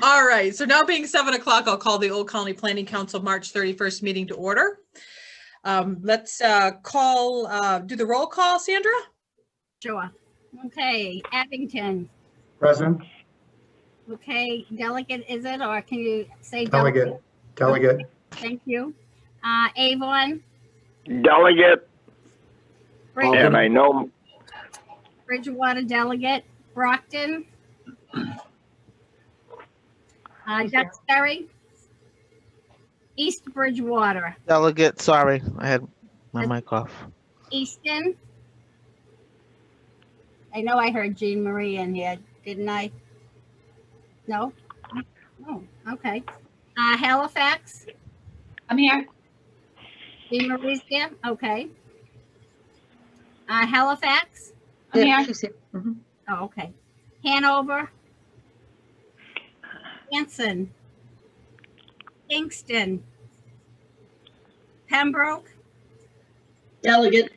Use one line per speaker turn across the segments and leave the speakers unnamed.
All right, so now being 7 o'clock, I'll call the Old Colony Planning Council March 31st meeting to order. Let's do the roll call, Sandra?
Sure. Okay, Abington.
Present.
Okay, delegate is it, or can you say
Delegate? Delegate.
Thank you. Avon.
Delegate,
Bridgewater,
and I know
Bridgewater delegate. Brockton. Duxbury. East Bridgewater.
Delegate, sorry, I had my mic off.
Easton. I know I heard Jean Marie in here, didn't I? No? Oh, okay. Halifax.
I'm here.
Jean Marie's there? Okay. Halifax.
I'm here.
She's here. Mhm.
Oh, okay. Hanover. Hanson. Kingston. Pembroke.
Delegate.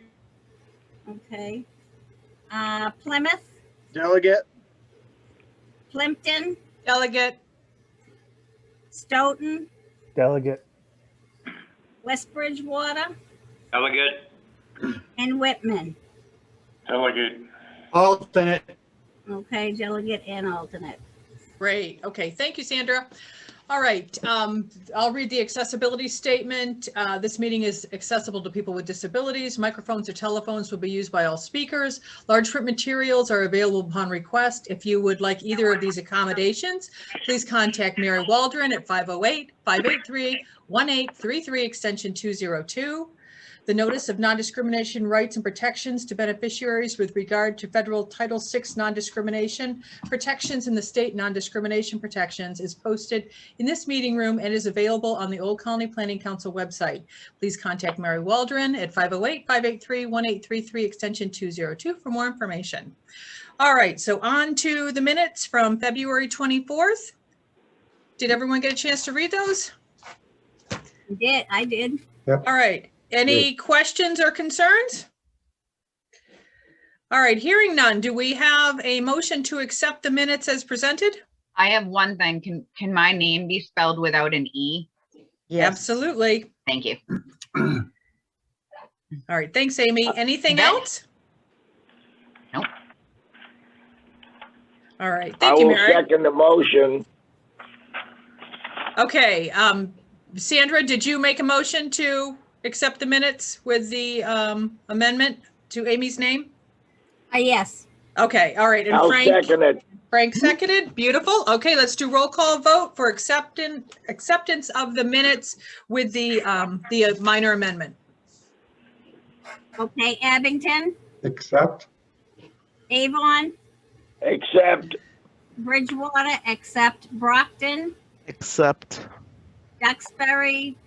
Okay. Plymouth.
Delegate.
Plimpton.
Delegate.
Stoughton.
Delegate.
West Bridgewater.
delegate,
And Whitman.
delegate.
Alternate.
Okay, delegate and alternate.
Great. Okay, thank you, Sandra. All right, I'll read the accessibility statement. This meeting is accessible to people with disabilities. Microphones or telephones will be used by all speakers. Large print materials are available upon request. If you would like either of these accommodations, please contact Mary Waldron at 508-583-1833, extension 202. The notice of non-discrimination rights and protections to beneficiaries with regard to federal Title VI non-discrimination protections in the state non-discrimination protections is posted in this meeting room and is available on the Old Colony Planning Council website. Please contact Mary Waldron at 508-583-1833, extension 202 for more information. All right, so on to the minutes from February 24th. Did everyone get a chance to read those?
I did.
All right. Any questions or concerns? All right, hearing none, do we have a motion to accept the minutes as presented?
I have one thing. Can my name be spelled without an E?
Yes.
Absolutely.
Thank you.
All right, thanks, Amy. Anything
bet.
else?
Nope.
All right,
I
thank you,
will
Mary.
second the motion.
Okay, Sandra, did you make a motion to accept the minutes with the amendment to Amy's name?
Yes.
Okay, all right, and
I'll
Frank?
second it.
Frank seconded. Beautiful. Okay, let's do roll call vote for acceptance of the minutes with the minor amendment.
Okay, Abington.
Accept.
Avon.
Accept,
Bridgewater, except Brockton.
Accept.
Duxbury.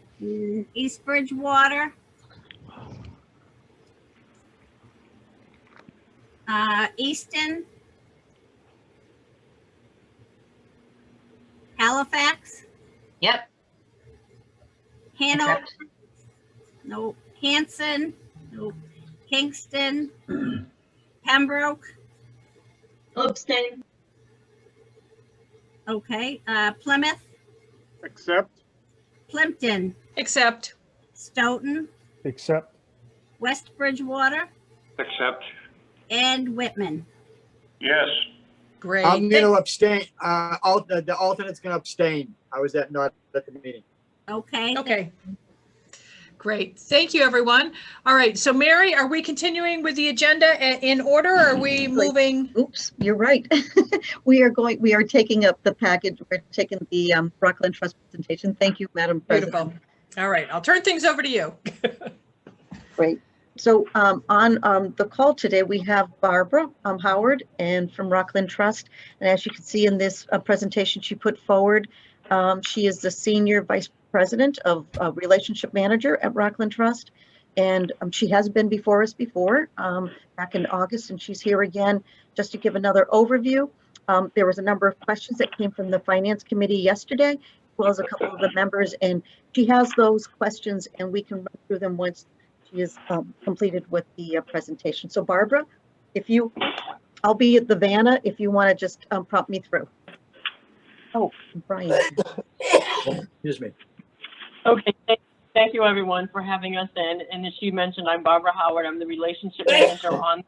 East Bridgewater. Easton. Halifax.
Yep.
Hanover.
Accept.
No. Hanson. No. Kingston. Pembroke.
Abstain.
Okay. Plymouth.
Accept.
Plimpton.
Accept.
Stoughton.
Accept.
West Bridgewater.
accept,
And Whitman.
yes,
Great.
I'm going to abstain. The alternate's going to abstain. I was not at the meeting.
Okay.
Okay. Great. Thank you, everyone. All right. So Mary, are we continuing with the agenda in order? Or are we moving?
Oops, you're right. We are taking up the package. We're taking the Rockland Trust presentation. Thank you, Madam President.
Beautiful. All right. I'll turn things over to you.
Great. So on the call today, we have Barbara Howard and from Rockland Trust. And as you can see in this presentation she put forward, she is the Senior Vice President of Relationship Manager at Rockland Trust. And she has been before us before, back in August, and she's here again just to give another overview. There was a number of questions that came from the Finance Committee yesterday, as well as a couple of the members, and she has those questions and we can run through them once she is completed with the presentation. So Barbara, I'll be at the Vanna if you want to just prompt me through. Oh, Brian.
Excuse me.
Okay, thank you everyone for having us in. And as she mentioned, I'm Barbara Howard. I'm the relationship manager on.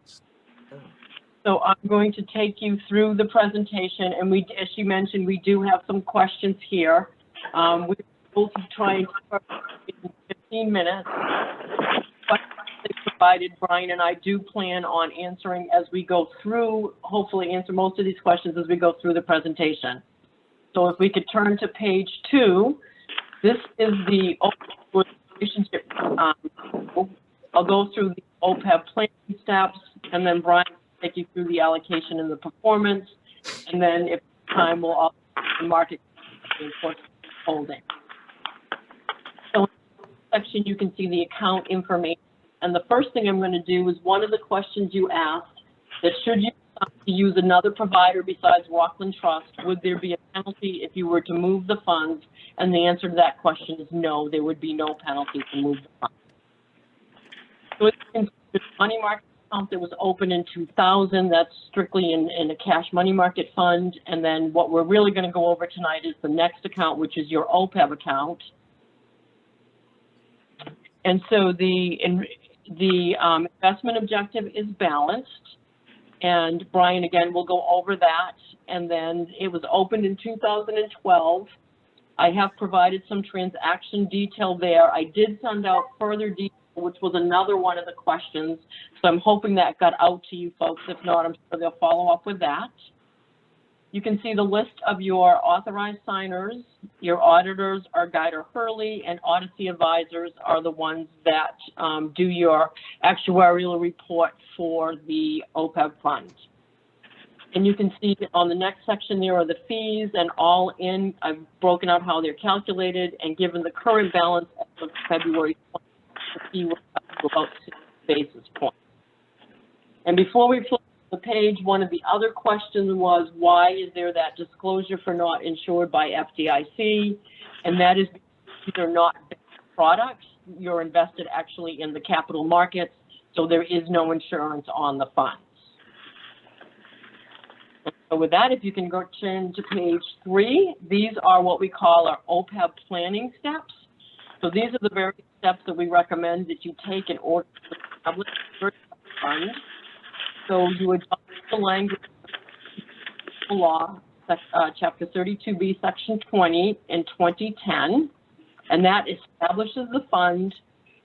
So I'm going to take you through the presentation, and as she mentioned, we do have some questions here. We're able to try and cover in 15 minutes. They provided, Brian and I do plan on answering as we go through, hopefully answer most of these questions as we go through the presentation. So if we could turn to page 2, this is the OPEB relationship. I'll go through the OPEB planning steps, and then Brian will take you through the allocation and the performance, and then if time we'll also the market holding. So in this section you can see the account information, and the first thing I'm going to do is one of the questions you asked, that should you decide to use another provider besides Rockland Trust, would there be a penalty if you were to move the funds? And the answer to that question is no, there would be no penalty to move the funds. So it's the money market account that was open in 2000, that's strictly in a cash money market fund. And then what we're really going to go over tonight is the next account, which is your OPEB account. And so the investment objective is balanced. And Brian, again, will go over that. And then it was opened in 2012. I have provided some transaction detail there. I did send out further detail, which was another one of the questions. So I'm hoping that got out to you folks. If not, I'm sure they'll follow up with that. You can see the list of your authorized signers. Your auditors are Guider Hurley, and Odyssey advisors are the ones that do your actuarial report for the OPEB fund. And you can see on the next section there are the fees, and all in, I've broken out how they're calculated, and given the current balance as of February 20th, the fee was up to about 6 basis points. And before we flip the page, one of the other questions was, why is there that disclosure for not insured by FDIC? And that is because these are not products. You're invested actually in the capital markets, so there is no insurance on the funds. So with that, if you can go turn to page 3, these are what we call our OPEB planning steps. So these are the various steps that we recommend that you take in order to establish your fund. So you adopt the language of the law, Chapter 32B, Section 20 in 2010, and that establishes the fund.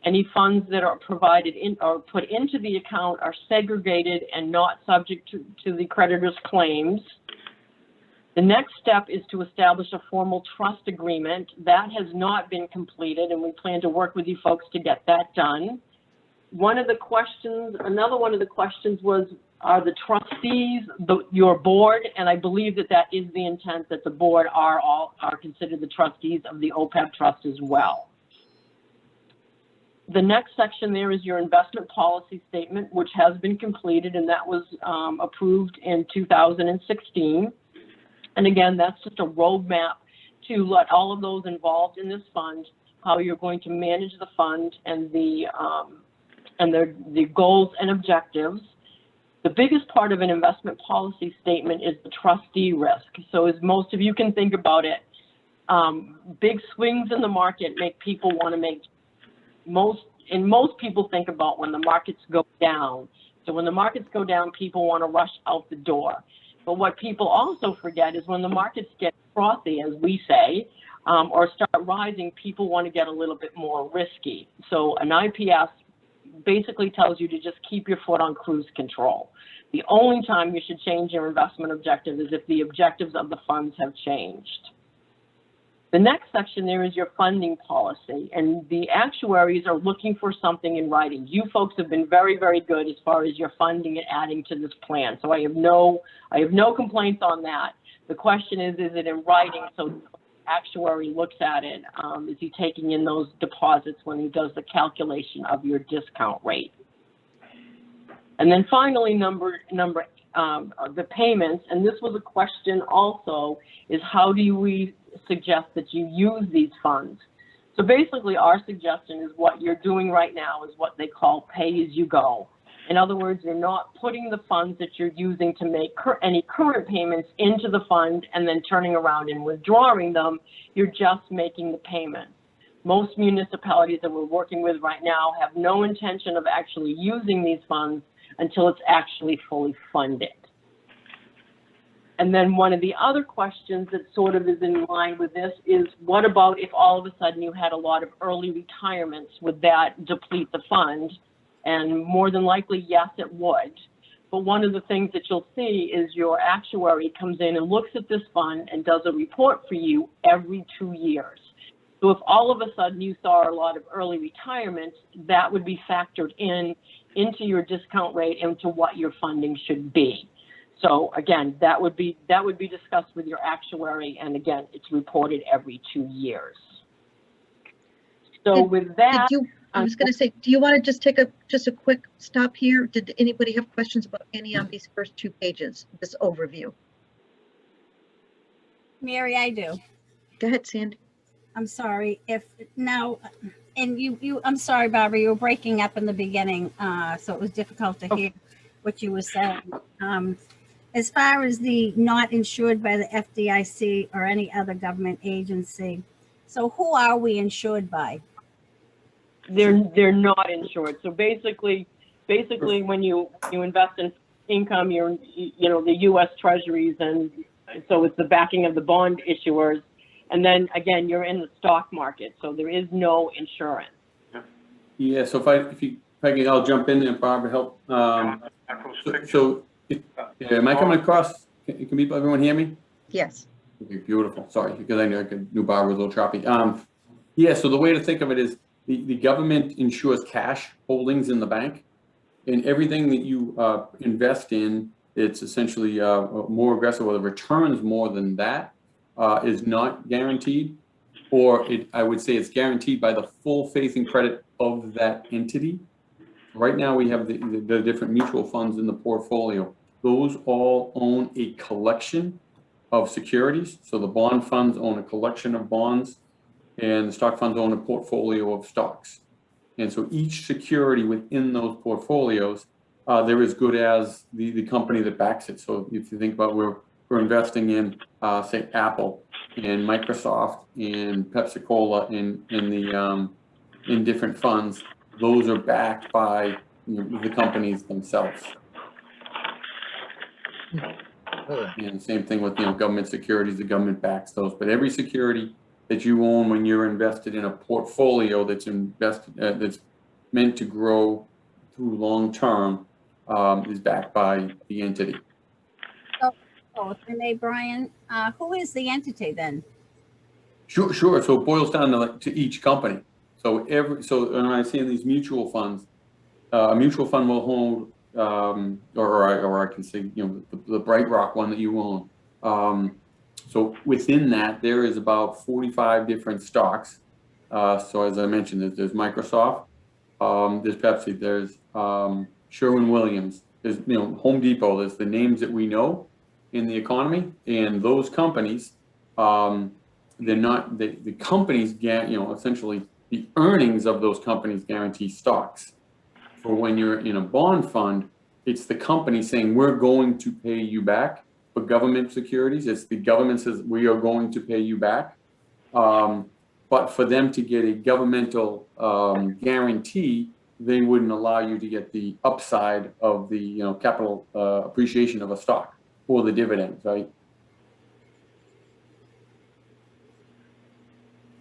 Any funds that are provided in or put into the account are segregated and not subject to the creditor's claims. The next step is to establish a formal trust agreement. That has not been completed, and we plan to work with you folks to get that done. Another one of the questions was, are the trustees your board? And I believe that that is the intent, that the board are considered the trustees of the OPEB trust as well. The next section there is your investment policy statement, which has been completed, and that was approved in 2016. And again, that's just a roadmap to let all of those involved in this fund, how you're going to manage the fund and the goals and objectives. The biggest part of an investment policy statement is the trustee risk. So as most of you can think about it, big swings in the market make people want to make most people think about when the markets go down. So when the markets go down, people want to rush out the door. But what people also forget is when the markets get frothy, as we say, or start rising, people want to get a little bit more risky. So an IPS basically tells you to just keep your foot on cruise control. The only time you should change your investment objective is if the objectives of the funds have changed. The next section there is your funding policy, and the actuaries are looking for something in writing. You folks have been very, very good as far as your funding and adding to this plan. So I have no complaints on that. The question is it in writing so the actuary looks at it? Is he taking in those deposits when he does the calculation of your discount rate? And then finally, the payments, and this was a question also, is how do we suggest that you use these funds? So basically our suggestion is what you're doing right now is what they call pay as you go. In other words, you're not putting the funds that you're using to make any current payments into the fund and then turning around and withdrawing them. You're just making the payments. Most municipalities that we're working with right now have no intention of actually using these funds until it's actually fully funded. And then one of the other questions that sort of is in line with this is, what about if all of a sudden you had a lot of early retirements? Would that deplete the fund? And more than likely, yes, it would. But one of the things that you'll see is your actuary comes in and looks at this fund and does a report for you every 2 years. So if all of a sudden you saw a lot of early retirements, that would be factored into your discount rate and to what your funding should be. So again, that would be discussed with your actuary, and again, it's reported every 2 years. So with that,
I was going to say, do you want to just take a quick stop here? Did anybody have questions about any of these first 2 pages, this overview?
Mary, I do.
Go ahead, Sandy.
I'm sorry if now, and I'm sorry, Barbara, you were breaking up in the beginning, so it was difficult to hear what you were saying. As far as the not insured by the FDIC or any other government agency, so who are we insured by?
they're not insured. So basically when you invest in income, you're the U.S. Treasuries, and so it's the backing of the bond issuers. And then again, you're in the stock market, so there is no insurance.
Yeah. So if I can, I'll jump in and Barbara help. Am I coming across? Can everyone hear me?
Yes.
Okay, beautiful. Sorry, because I knew Barbara was a little choppy. Yeah. So the way to think of it is the government insures cash holdings in the bank, and everything that you invest in, it's essentially more aggressive, or the returns more than that is not guaranteed, or I would say it's guaranteed by the full faith and credit of that entity. Right now we have the different mutual funds in the portfolio. Those all own a collection of securities. So the bond funds own a collection of bonds, and the stock funds own a portfolio of stocks. And so each security within those portfolios, they're as good as the company that backs it. So if you think about we're investing in, say, Apple and Microsoft and Pepsi-Cola in different funds, those are backed by the companies themselves. And same thing with government securities. The government backs those, but every security that you own when you're invested in a portfolio that's that's meant to grow through long term is backed by the entity.
Oh, if I may, Brian, who is the entity then?
Sure. So it boils down to each company. So when I say in these mutual funds, a mutual fund will hold, or I can say, the BrightRock one that you own. So within that, there is about 45 different stocks. So as I mentioned, there's Microsoft, there's Pepsi, there's Sherwin-Williams, there's Home Depot. There's the names that we know in the economy, and those companies, they're not the companies get essentially the earnings of those companies guarantee stocks. For when you're in a bond fund, it's the company saying we're going to pay you back. For government securities, it's the government says we are going to pay you back. But for them to get a governmental guarantee, they wouldn't allow you to get the upside of the capital appreciation of a stock or the dividends, right?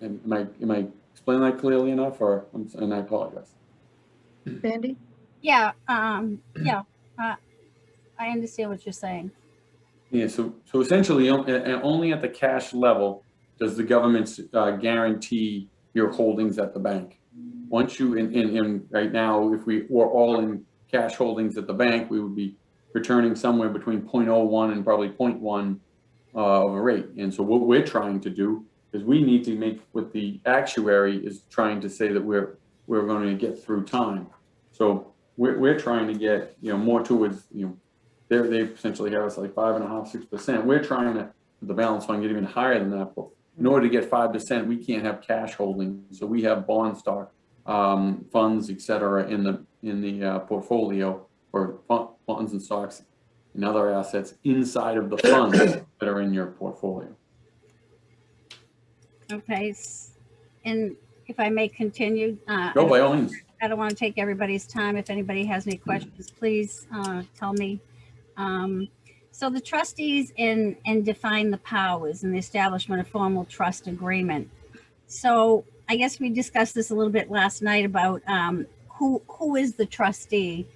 Am I explaining that clearly enough, or and I apologize.
Sandy?
Yeah, I understand what you're saying.
Yeah, so essentially only at the cash level does the government guarantee your holdings at the bank. Once you, in right now, if we were all in cash holdings at the bank, we would be returning somewhere between 0.01 and probably 0.1 of a rate. And so what we're trying to do is we need to make what the actuary is trying to say that we're going to get through time. So we're trying to get more towards they essentially have us like 5.5%, 6%. We're trying to the balance fund get even higher than that. But in order to get 5%, we can't have cash holdings. So we have bond stock funds, et cetera, in the portfolio or bonds and stocks and other assets inside of the funds that are in your portfolio.
Okay, and if I may continue,
No, by all means.
I don't want to take everybody's time. If anybody has any questions, please tell me. So the trustees and define the powers and the establishment of formal trust agreement. So I guess we discussed this a little bit last night about who is the trustee,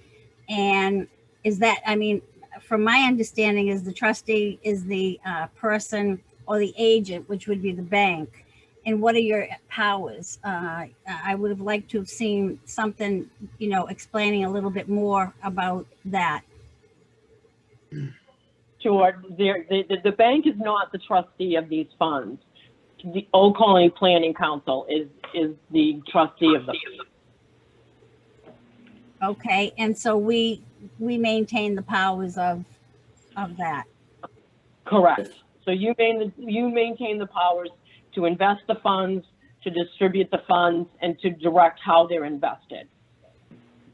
and is that, I mean, from my understanding, is the trustee is the person or the agent, which would be the bank. And what are your powers? I would have liked to have seen something, you know, explaining a little bit more about that.
Sure. The bank is not the trustee of these funds. The Old Colony Planning Council is the trustee of the funds.
Okay, and so we maintain the powers of that.
Correct. So you maintain the powers to invest the funds, to distribute the funds, and to direct how they're invested.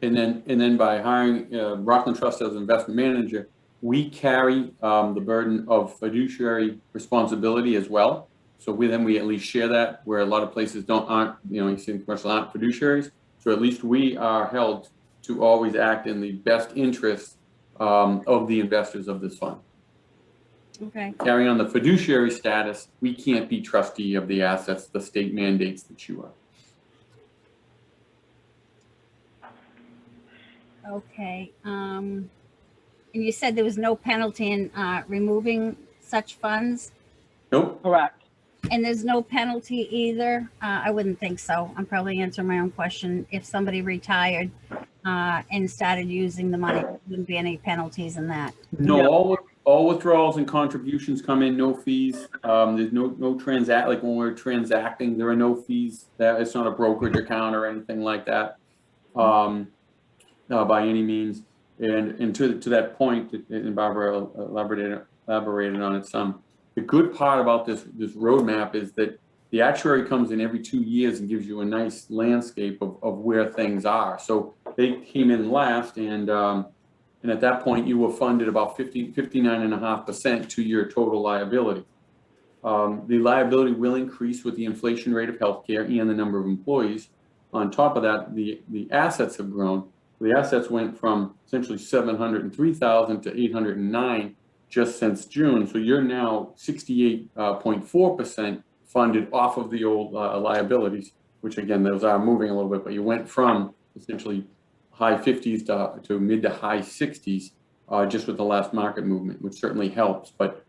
And then by hiring Rockland Trust as investment manager, we carry the burden of fiduciary responsibility as well. So we at least share that, where a lot of places aren't, you know, you see in commercial aren't fiduciaries. So at least we are held to always act in the best interest of the investors of this fund.
Okay.
Carrying on the fiduciary status, we can't be trustee of the assets the state mandates that you are.
Okay. And you said there was no penalty in removing such funds?
Nope.
Correct.
And there's no penalty either? I wouldn't think so. I'm probably answering my own question. If somebody retired and started using the money, there wouldn't be any penalties in that?
No, all withdrawals and contributions come in, no fees. There's no transact, like when we're transacting, there are no fees. That it's not a brokerage account or anything like that, by any means. And to that point, and Barbara elaborated on it some. The good part about this roadmap is that the actuary comes in every 2 years and gives you a nice landscape of where things are. So they came in last, and at that point you were funded about 59.5% to your total liability. The liability will increase with the inflation rate of healthcare and the number of employees. On top of that, the assets have grown. The assets went from essentially 703,000 to 809 just since June. So you're now 68.4% funded off of the old liabilities, which again, those are moving a little bit, but you went from essentially high 50s to mid to high 60s just with the last market movement, which certainly helps. But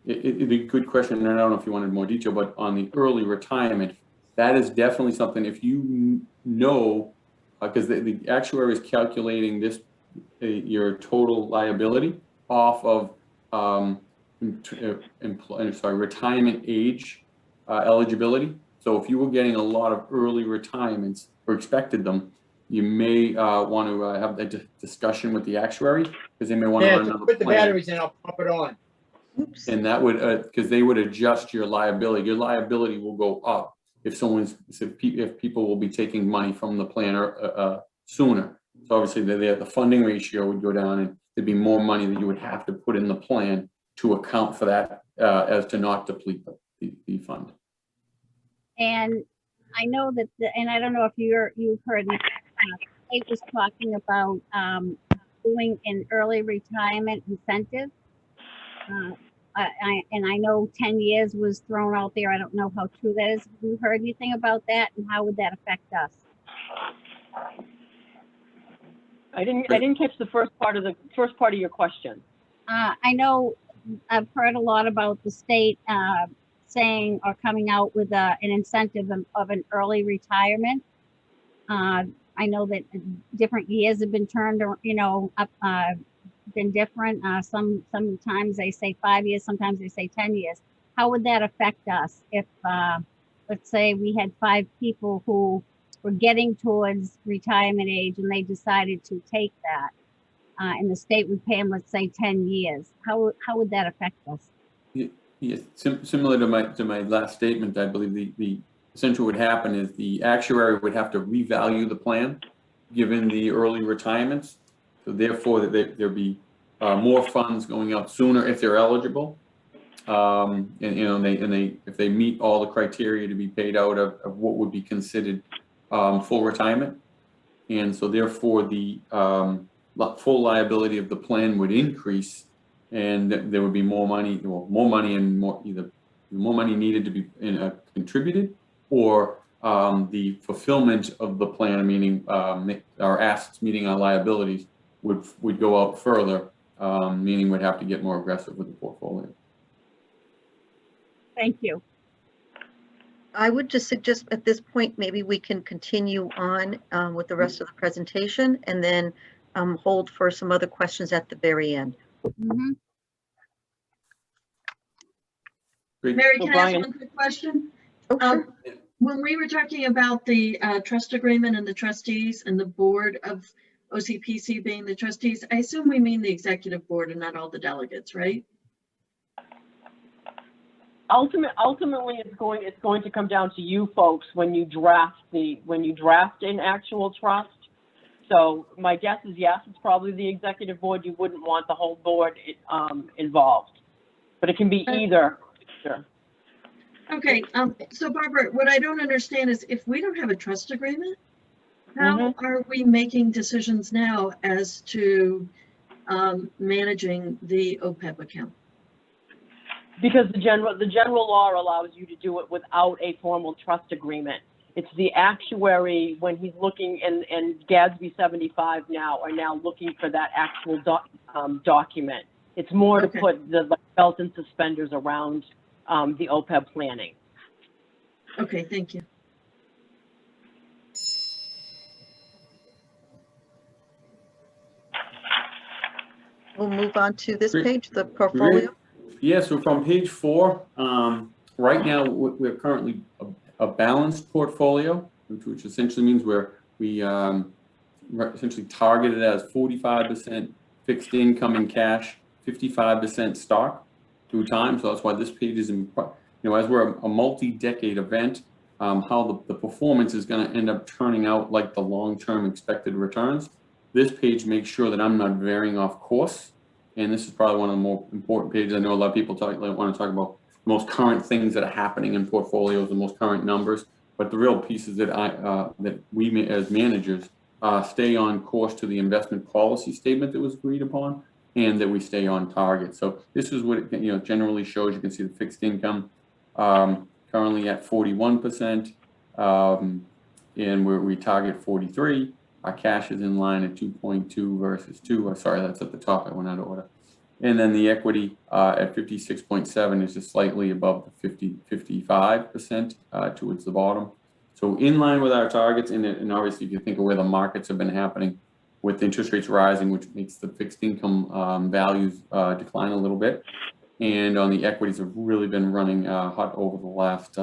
it'd be a good question, and I don't know if you wanted more detail, but on the early retirement, that is definitely something, if you know, because the actuary is calculating this, your total liability off of retirement age eligibility. So if you were getting a lot of early retirements or expected them, you may want to have a discussion with the actuary, because they may want to run another
put the
plan.
batteries in, I'll pump it on.
Oops.
And that would, because they would adjust your liability. Your liability will go up if people will be taking money from the plan sooner. So obviously the funding ratio would go down, and there'd be more money that you would have to put in the plan to account for that, as to not deplete the fund.
And I know that, and I don't know if you've heard me, Kate was talking about doing an early retirement incentive. And I know 10 years was thrown out there. I don't know how true that is. Have you heard anything about that, and how would that affect us?
I didn't catch the first part of your question.
I know I've heard a lot about the state saying or coming out with an incentive of an early retirement. I know that different years have been turned, up, been different. Sometimes they say 5 years, sometimes they say 10 years. How would that affect us if, let's say, we had 5 people who were getting towards retirement age and they decided to take that, and the state would pay them, let's say, 10 years? How would that affect us?
Yes, similar to my last statement, I believe the essentially what would happen is the actuary would have to revalue the plan given the early retirements. So therefore, that there be more funds going out sooner if they're eligible. And if they meet all the criteria to be paid out of what would be considered full retirement. And so therefore the full liability of the plan would increase, and there would be more money, and either more money needed to be contributed, or the fulfillment of the plan, meaning our assets meeting our liabilities, would go out further, meaning we'd have to get more aggressive with the portfolio.
Thank you.
I would just suggest at this point, maybe we can continue on with the rest of the presentation and then hold for some other questions at the very end.
Mhm.
Great.
Mary,
Well,
can I ask
Brian-
one quick question?
Oh, sure.
When we were talking about the trust agreement and the trustees and the board of OCPC being the trustees, I assume we mean the executive board and not all the delegates, right?
Ultimately, it's going to come down to you folks when you draft an actual trust. So my guess is yes, it's probably the executive board. You wouldn't want the whole board involved, but it can be either. Sure.
Okay, so Barbara, what I don't understand is if we don't have a trust agreement, how are we making decisions now as to managing the OPEB account?
Because the general law allows you to do it without a formal trust agreement. It's the actuary, when he's looking, and GASB 75 now are now looking for that actual document. It's more to put the belt and suspenders around the OPEB planning.
Okay, thank you.
We'll move on to this
Great.
page, the portfolio.
Yeah, so from page 4, right now we're currently a balanced portfolio, which essentially means we essentially targeted as 45% fixed income and cash, 55% stock through time. So that's why this page is, as we're a multi-decade event, how the performance is going to end up turning out like the long-term expected returns. This page makes sure that I'm not veering off course. And this is probably one of the more important pages. I know a lot of people want to talk about the most current things that are happening in portfolios, the most current numbers. But the real piece is that that we as managers stay on course to the investment policy statement that was agreed upon, and that we stay on target. So this is what it generally shows. You can see the fixed income currently at 41%, and we target 43. Our cash is in line at 2.2 versus 2. Sorry, that's at the top. I went out of order. And then the equity at 56.7 is just slightly above the 55% towards the bottom. So in line with our targets, and obviously if you think of where the markets have been happening with interest rates rising, which makes the fixed income values decline a little bit. And on the equities have really been running hot over the last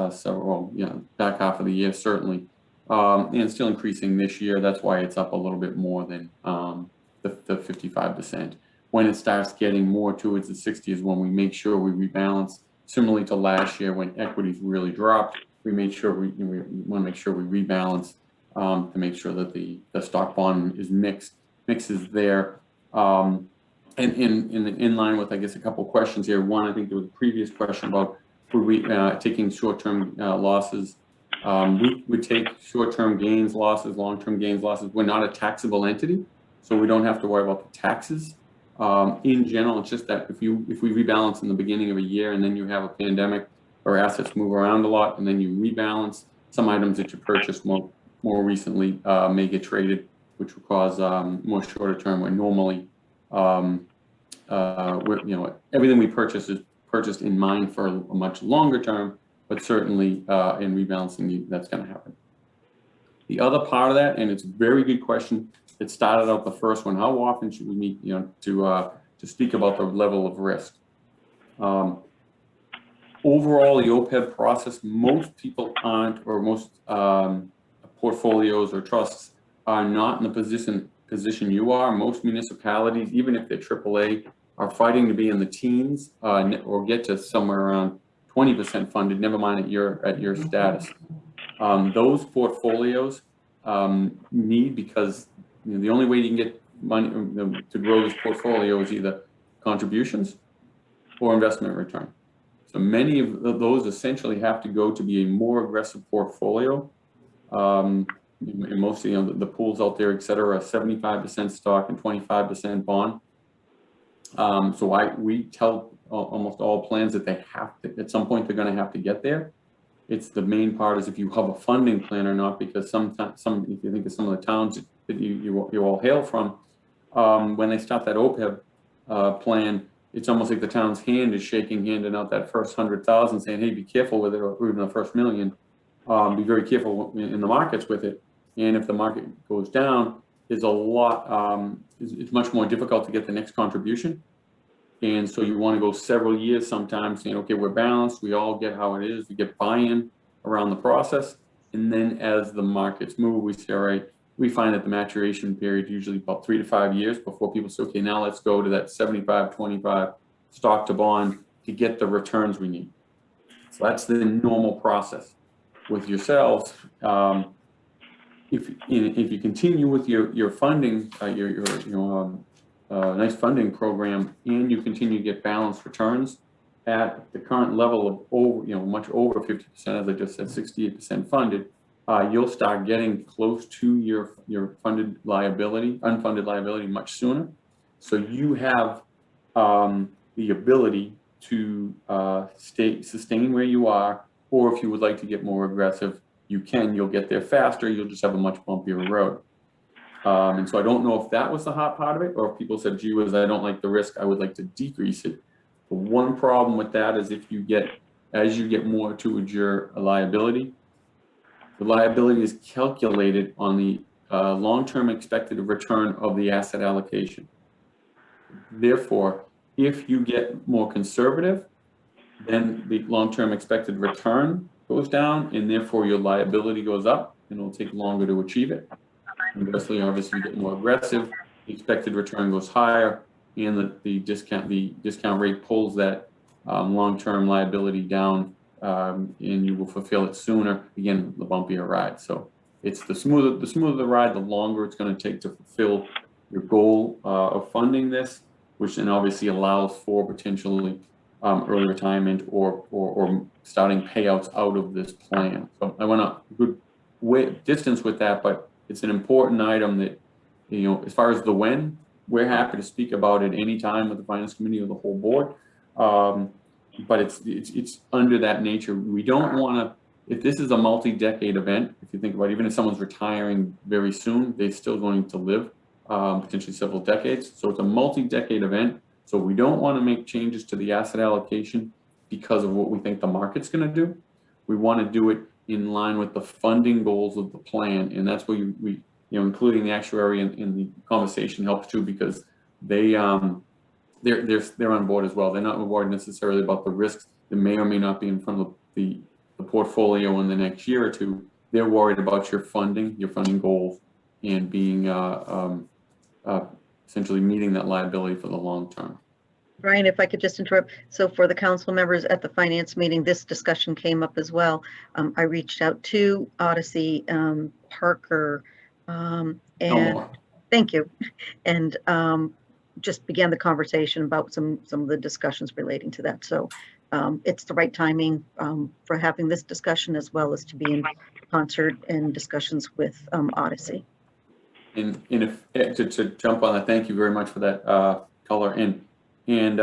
back half of the year, certainly. And still increasing this year. That's why it's up a little bit more than the 55%. When it starts getting more towards the 60 is when we make sure we rebalance. Similarly to last year when equities really dropped, we made sure we want to make sure we rebalance to make sure that the stock bond is mixes there. And in line with, I guess, a couple of questions here. One, I think there was a previous question about were we taking short-term losses. We would take short-term gains, losses, long-term gains, losses. We're not a taxable entity, so we don't have to worry about the taxes. In general, it's just that if we rebalance in the beginning of a year and then you have a pandemic or assets move around a lot and then you rebalance, some items that you purchased more recently may get traded, which will cause more shorter term. Where normally, everything we purchase is purchased in mind for a much longer term. But certainly in rebalancing, that's going to happen. The other part of that, and it's a very good question, it started out the first one, how often should we meet, to speak about the level of risk? Overall, the OPEB process, most people aren't, or most portfolios or trusts are not in the position you are. Most municipalities, even if they're AAA, are fighting to be in the teens or get to somewhere around 20% funded, never mind at your status. Those portfolios need, because the only way you can get money to grow this portfolio is either contributions or investment return. So many of those essentially have to go to be a more aggressive portfolio. And mostly, the pools out there, et cetera, are 75% stock and 25% bond. So we tell almost all plans that they have to, at some point, they're going to have to get there. It's the main part is if you have a funding plan or not, because sometimes, if you think of some of the towns that you all hail from, when they start that OPEB plan, it's almost like the town's hand is shaking, handing out that first 100,000, saying, "Hey, be careful with it," or even the first million. Be very careful in the markets with it. And if the market goes down, it's it's much more difficult to get the next contribution. And so you want to go several years sometimes saying, okay, we're balanced. We all get how it is. We get buy-in around the process. And then as the markets move, we say, all right, we find that the maturation period usually about 3 to 5 years before people say, okay, now let's go to that 75-25 stock to bond to get the returns we need. So that's the normal process. With yourselves, if you continue with your funding, nice funding program, and you continue to get balanced returns at the current level of much over 50%, as I just said, 68% funded, you'll start getting close to your unfunded liability much sooner. So you have the ability to sustain where you are, or if you would like to get more aggressive, you'll get there faster. You'll just have a much bumpier road. And so I don't know if that was the hot part of it, or if people said, gee whiz, I don't like the risk, I would like to decrease it. The one problem with that is as you get more towards your liability, the liability is calculated on the long-term expected return of the asset allocation. Therefore, if you get more conservative, then the long-term expected return goes down, and therefore your liability goes up, and it'll take longer to achieve it. Obviously, you get more aggressive, the expected return goes higher, and the discount rate pulls that long-term liability down, and you will fulfill it sooner. Again, the bumpier ride. So it's the smoother the ride, the longer it's going to take to fulfill your goal of funding this, which then obviously allows for potentially early retirement or starting payouts out of this plan. So I went a good distance with that, but it's an important item that, as far as the when, we're happy to speak about it anytime with the Finance Committee or the whole board. But it's under that nature. We don't want to, if this is a multi-decade event, if you think about it, even if someone's retiring very soon, they're still going to live potentially several decades. So it's a multi-decade event. So we don't want to make changes to the asset allocation because of what we think the market's going to do. We want to do it in line with the funding goals of the plan, and that's where we including the actuary in the conversation helps too, because they're on board as well. They're not worried necessarily about the risks that may or may not be in front of the portfolio in the next year or two. They're worried about your funding goals, and being essentially meeting that liability for the long term.
Brian, if I could just interrupt. So for the council members at the finance meeting, this discussion came up as well. I reached out to Odyssey, Parker, and thank you. And just began the conversation about some of the discussions relating to that. So it's the right timing for having this discussion, as well as to be in concert and discussions with Odyssey.
And if to jump on that, thank you very much for that color. And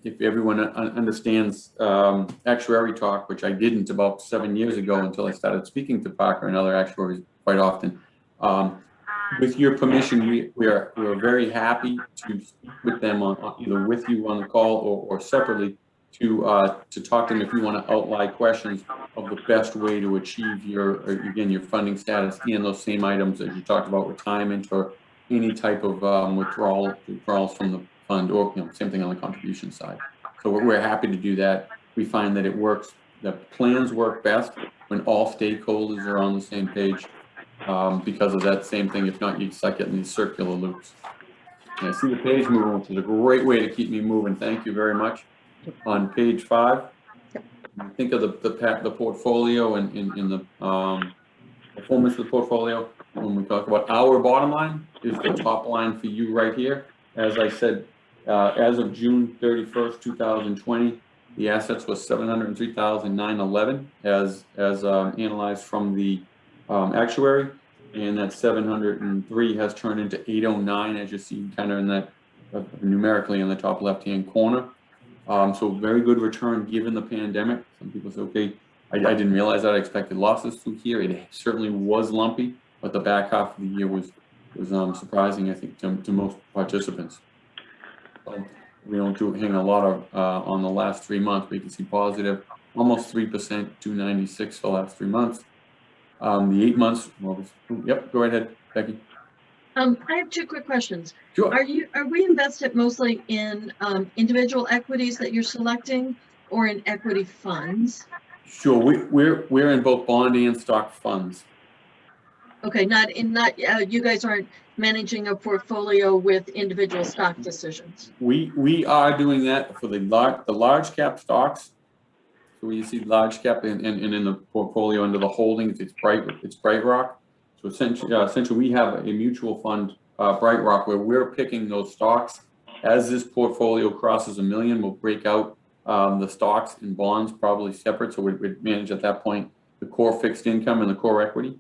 if everyone understands actuary talk, which I didn't about 7 years ago until I started speaking to Parker and other actuaries quite often, with your permission, we're very happy to speak with them on either with you on the call or separately to talk to them if you want to outline questions of the best way to achieve your funding status and those same items that you talked about, retirement or any type of withdrawals from the fund, or same thing on the contribution side. So we're happy to do that. We find that it works. The plans work best when all stakeholders are on the same page, because of that same thing. If not, you start getting these circular loops. And I see the page moving, which is a great way to keep me moving. Thank you very much. On page 5, think of the portfolio and the performance of the portfolio. when we talk about our bottom line, is the top line for you right here. As I said, as of June 31st, 2020, the assets was 703,911 as analyzed from the actuary, and that 703 has turned into 809, as you see kind of in that numerically in the top left-hand corner. So very good return given the pandemic. Some people say, okay, I didn't realize that. I expected losses through here. It certainly was lumpy, but the back half of the year was surprising, I think, to most participants. So we don't hang a lot of on the last 3 months, but you can see positive, almost 3%, 296 for the last 3 months. The 8 months, well, yep, go right ahead, Becky.
I have two quick questions.
Sure.
Are we invested mostly in individual equities that you're selecting, or in equity funds?
Sure, we're in both bond and stock funds.
Okay, you guys aren't managing a portfolio with individual stock decisions.
We are doing that for the large cap stocks. So when you see large cap and in the portfolio under the holdings, it's BrightRock. So essentially we have a mutual fund, BrightRock, where we're picking those stocks. As this portfolio crosses 1 million, we'll break out the stocks and bonds probably separate. So we'd manage at that point the core fixed income and the core equity.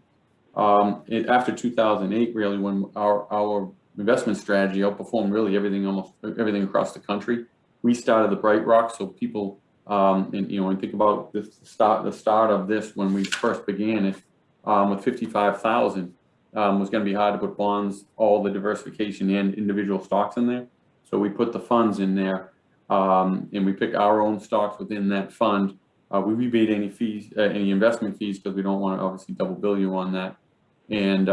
After 2008, really, when our investment strategy outperformed really almost everything across the country, we started the BrightRock. So people, and think about the start of this when we first began it with 55,000 was going to be hard to put bonds, all the diversification and individual stocks in there. So we put the funds in there, and we pick our own stocks within that fund. We rebate any fees, any investment fees, because we don't want to obviously double bill you on that. And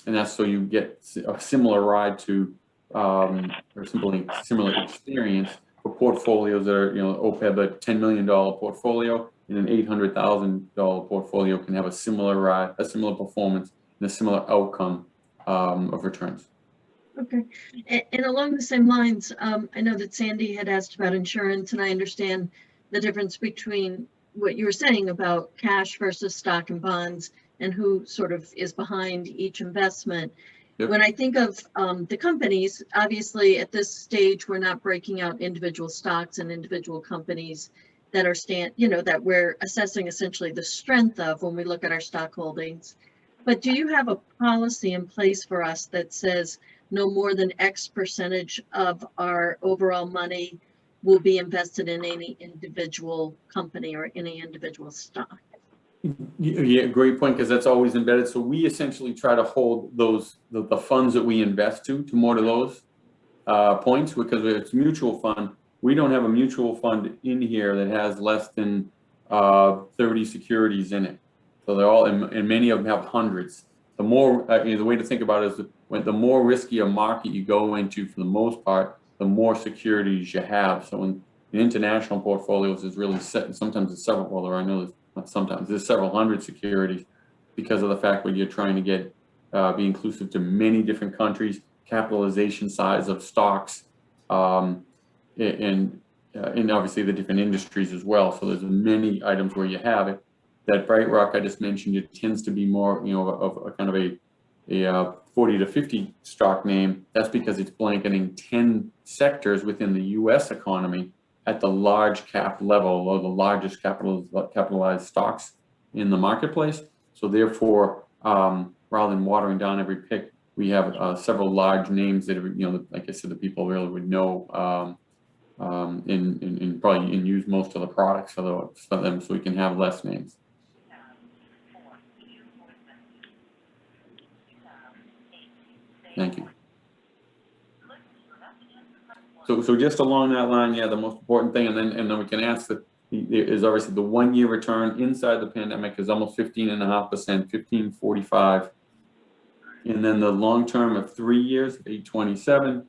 that's so you get a similar ride to or similar experience for portfolios that are OPEB a $10 million portfolio and an $800,000 portfolio can have a similar ride, a similar performance, and a similar outcome of returns.
Okay, and along the same lines, I know that Sandy had asked about insurance, and I understand the difference between what you were saying about cash versus stock and bonds and who sort of is behind each investment. Yep. When I think of the companies, obviously at this stage, we're not breaking out individual stocks and individual companies that are that we're assessing essentially the strength of when we look at our stock holdings. But do you have a policy in place for us that says no more than X percentage of our overall money will be invested in any individual company or any individual stock?
Yeah, great point, because that's always embedded. So we essentially try to hold those the funds that we invest to more to those points, because it's mutual fund. We don't have a mutual fund in here that has less than 30 securities in it. So they're all, and many of them have hundreds. The more, the way to think about it is the more risky a market you go into, for the most part, the more securities you have. So in international portfolios, there's really sometimes it's several. Well, I know not sometimes there's several hundred securities, because of the fact that you're trying to get be inclusive to many different countries, capitalization size of stocks, and obviously the different industries as well. So there's many items where you have it. That BrightRock I just mentioned, it tends to be more, of a kind of a 40 to 50 stock name. That's because it's blanketing 10 sectors within the U.S. economy at the large cap level, or the largest capitalized stocks in the marketplace. So therefore, rather than watering down every pick, we have several large names that are, like I said, the people really would know and probably use most of the products for them, so we can have less names. Thank you. So just along that line, yeah, the most important thing, and then we can ask that is obviously the 1 year return inside the pandemic is almost 15.5%, 15.45, and then the long term of 3 years, 8.27,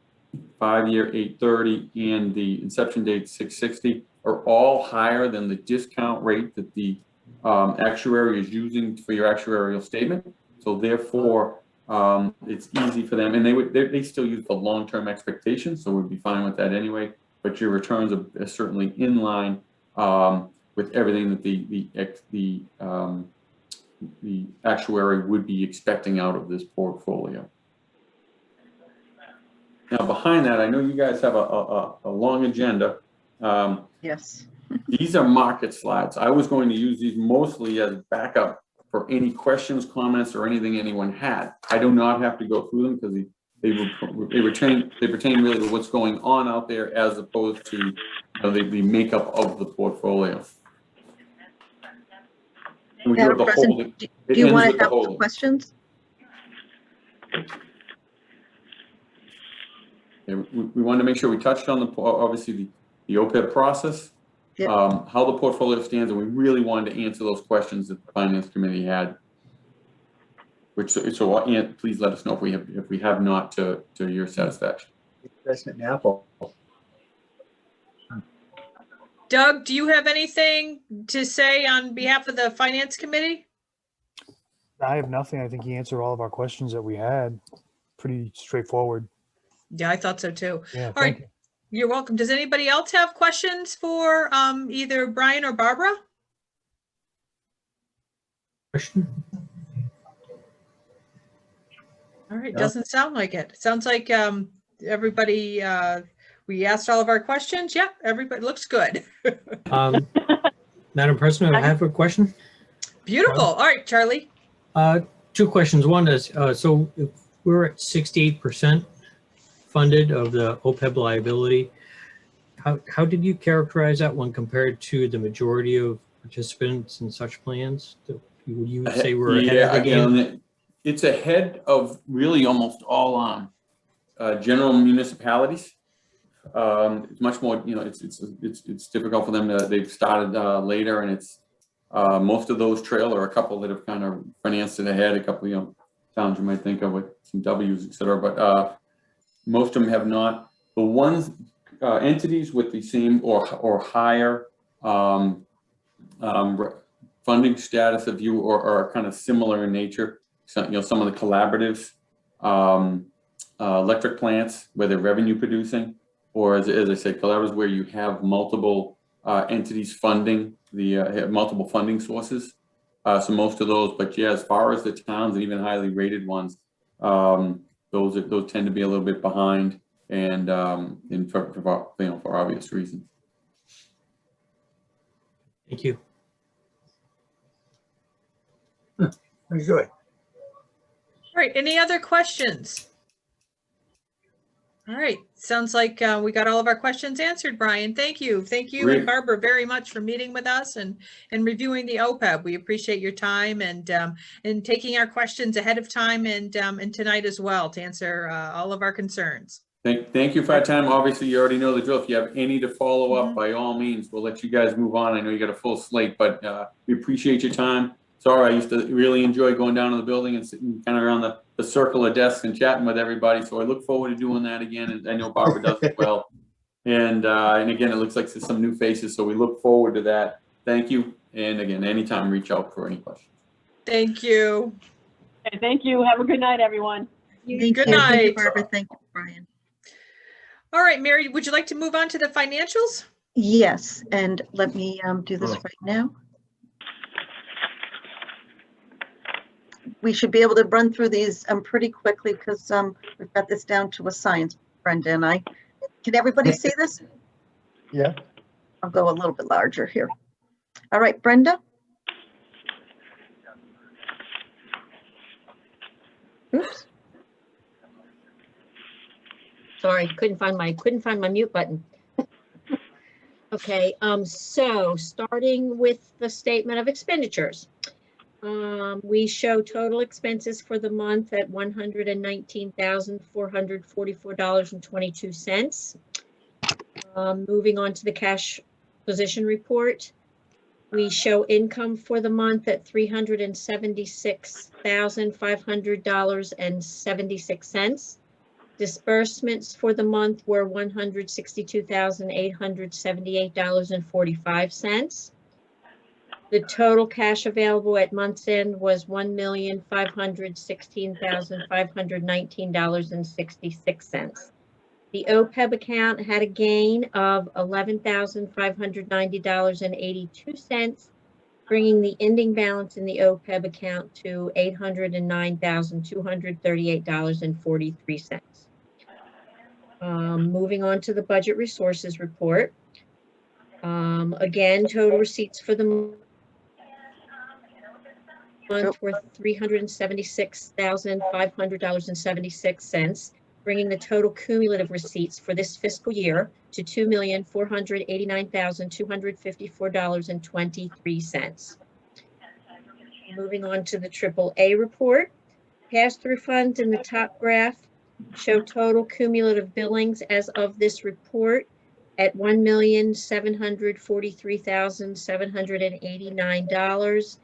5 year 8.30, and the inception date 6.60 are all higher than the discount rate that the actuary is using for your actuarial statement. So therefore, it's easy for them, and they still use the long-term expectations, so we'd be fine with that anyway. But your returns are certainly in line with everything that the the actuary would be expecting out of this portfolio. Now, behind that, I know you guys have a long agenda.
Yes.
These are market slides. I was going to use these mostly as backup for any questions, comments, or anything anyone had. I do not have to go through them because they pertain really to what's going on out there as opposed to the makeup of the portfolio. And we do have the
Madam
holding.
President,
It
do you
ends
want
with
to
the
have the
holding.
questions?
We wanted to make sure we touched on obviously the OPEB process,
Yep.
how the portfolio stands, and we really wanted to answer those questions that the Finance Committee had. Please let us know if we have not to your satisfaction.
Investment in Apple.
Doug, do you have anything to say on behalf of the Finance Committee?
I have nothing. I think he answered all of our questions that we had. Pretty straightforward.
Yeah, I thought so too.
Yeah,
All
thank
right,
you.
you're welcome. Does anybody else have questions for either Brian or Barbara?
Question?
All right,
No.
doesn't sound like it. Sounds like everybody, we asked all of our questions. Yep, everybody looks good.
Madam President, I have a question.
Beautiful. All right, Charlie.
Two questions. One is, so if we're at 68% funded of the OPEB liability, how did you characterize that when compared to the majority of participants in such plans? Would you say we're ahead of the game?
It's ahead of really almost all general municipalities. It's much more, it's difficult for them to, they've started later, and it's most of those trail, or a couple that have kind of financed it ahead, a couple, towns you might think of with some W's, et cetera, but most of them have not. The ones, entities with the same or higher funding status of you or kind of similar in nature, so, some of the collaboratives, electric plants where they're revenue producing, or as I said, collaboratives where you have multiple entities funding have multiple funding sources. So most of those, but yeah, as far as the towns and even highly rated ones, those tend to be a little bit behind, and for obvious reasons.
Thank you.
Very good.
All right, any other questions? All right, sounds like we got all of our questions answered, Brian. Thank you. Thank you
Great.
and Barbara very much for meeting with us and reviewing the OPEB. We appreciate your time and taking our questions ahead of time and tonight as well to answer all of our concerns.
Thank you for your time. Obviously, you already know the drill. If you have any to follow up, by all means, we'll let you guys move on. I know you got a full slate, but we appreciate your time. Sorry, I used to really enjoy going down to the building and sitting kind of around the circle of desks and chatting with everybody. So I look forward to doing that again. And I know Barbara does as well. And again, it looks like there's some new faces. So we look forward to that. Thank you. And again, anytime, reach out for any questions.
Thank you.
Okay, thank you. Have a good night, everyone.
Thank
Good
you. Thank you,
night.
Barbara. Thank you, Brian.
All right, Mary, would you like to move on to the financials?
Yes, and let me do this right now. We should be able to run through these pretty quickly because we've got this down to a science, Brenda and I. Can everybody see this?
Yeah.
I'll go a little bit larger here. All right, Brenda. Oops.
Sorry, couldn't find my mute button. Okay, so starting with the statement of expenditures. We show total expenses for the month at $119,444.22. Moving on to the cash position report. We show income for the month at $376,500.76. Disbursements for the month were $162,878.45. The total cash available at month's end was $1,516,519.66. The OPEB account had a gain of $11,590.82. bringing the ending balance in the OPEB account to $809,238.43. Moving on to the budget resources report. Again, total receipts for the month were $376,500.76, bringing the total cumulative receipts for this fiscal year to $2,489,254.23. Moving on to the AAA report. Pass-through funds in the top graph show total cumulative billings as of this report at $1,743,789,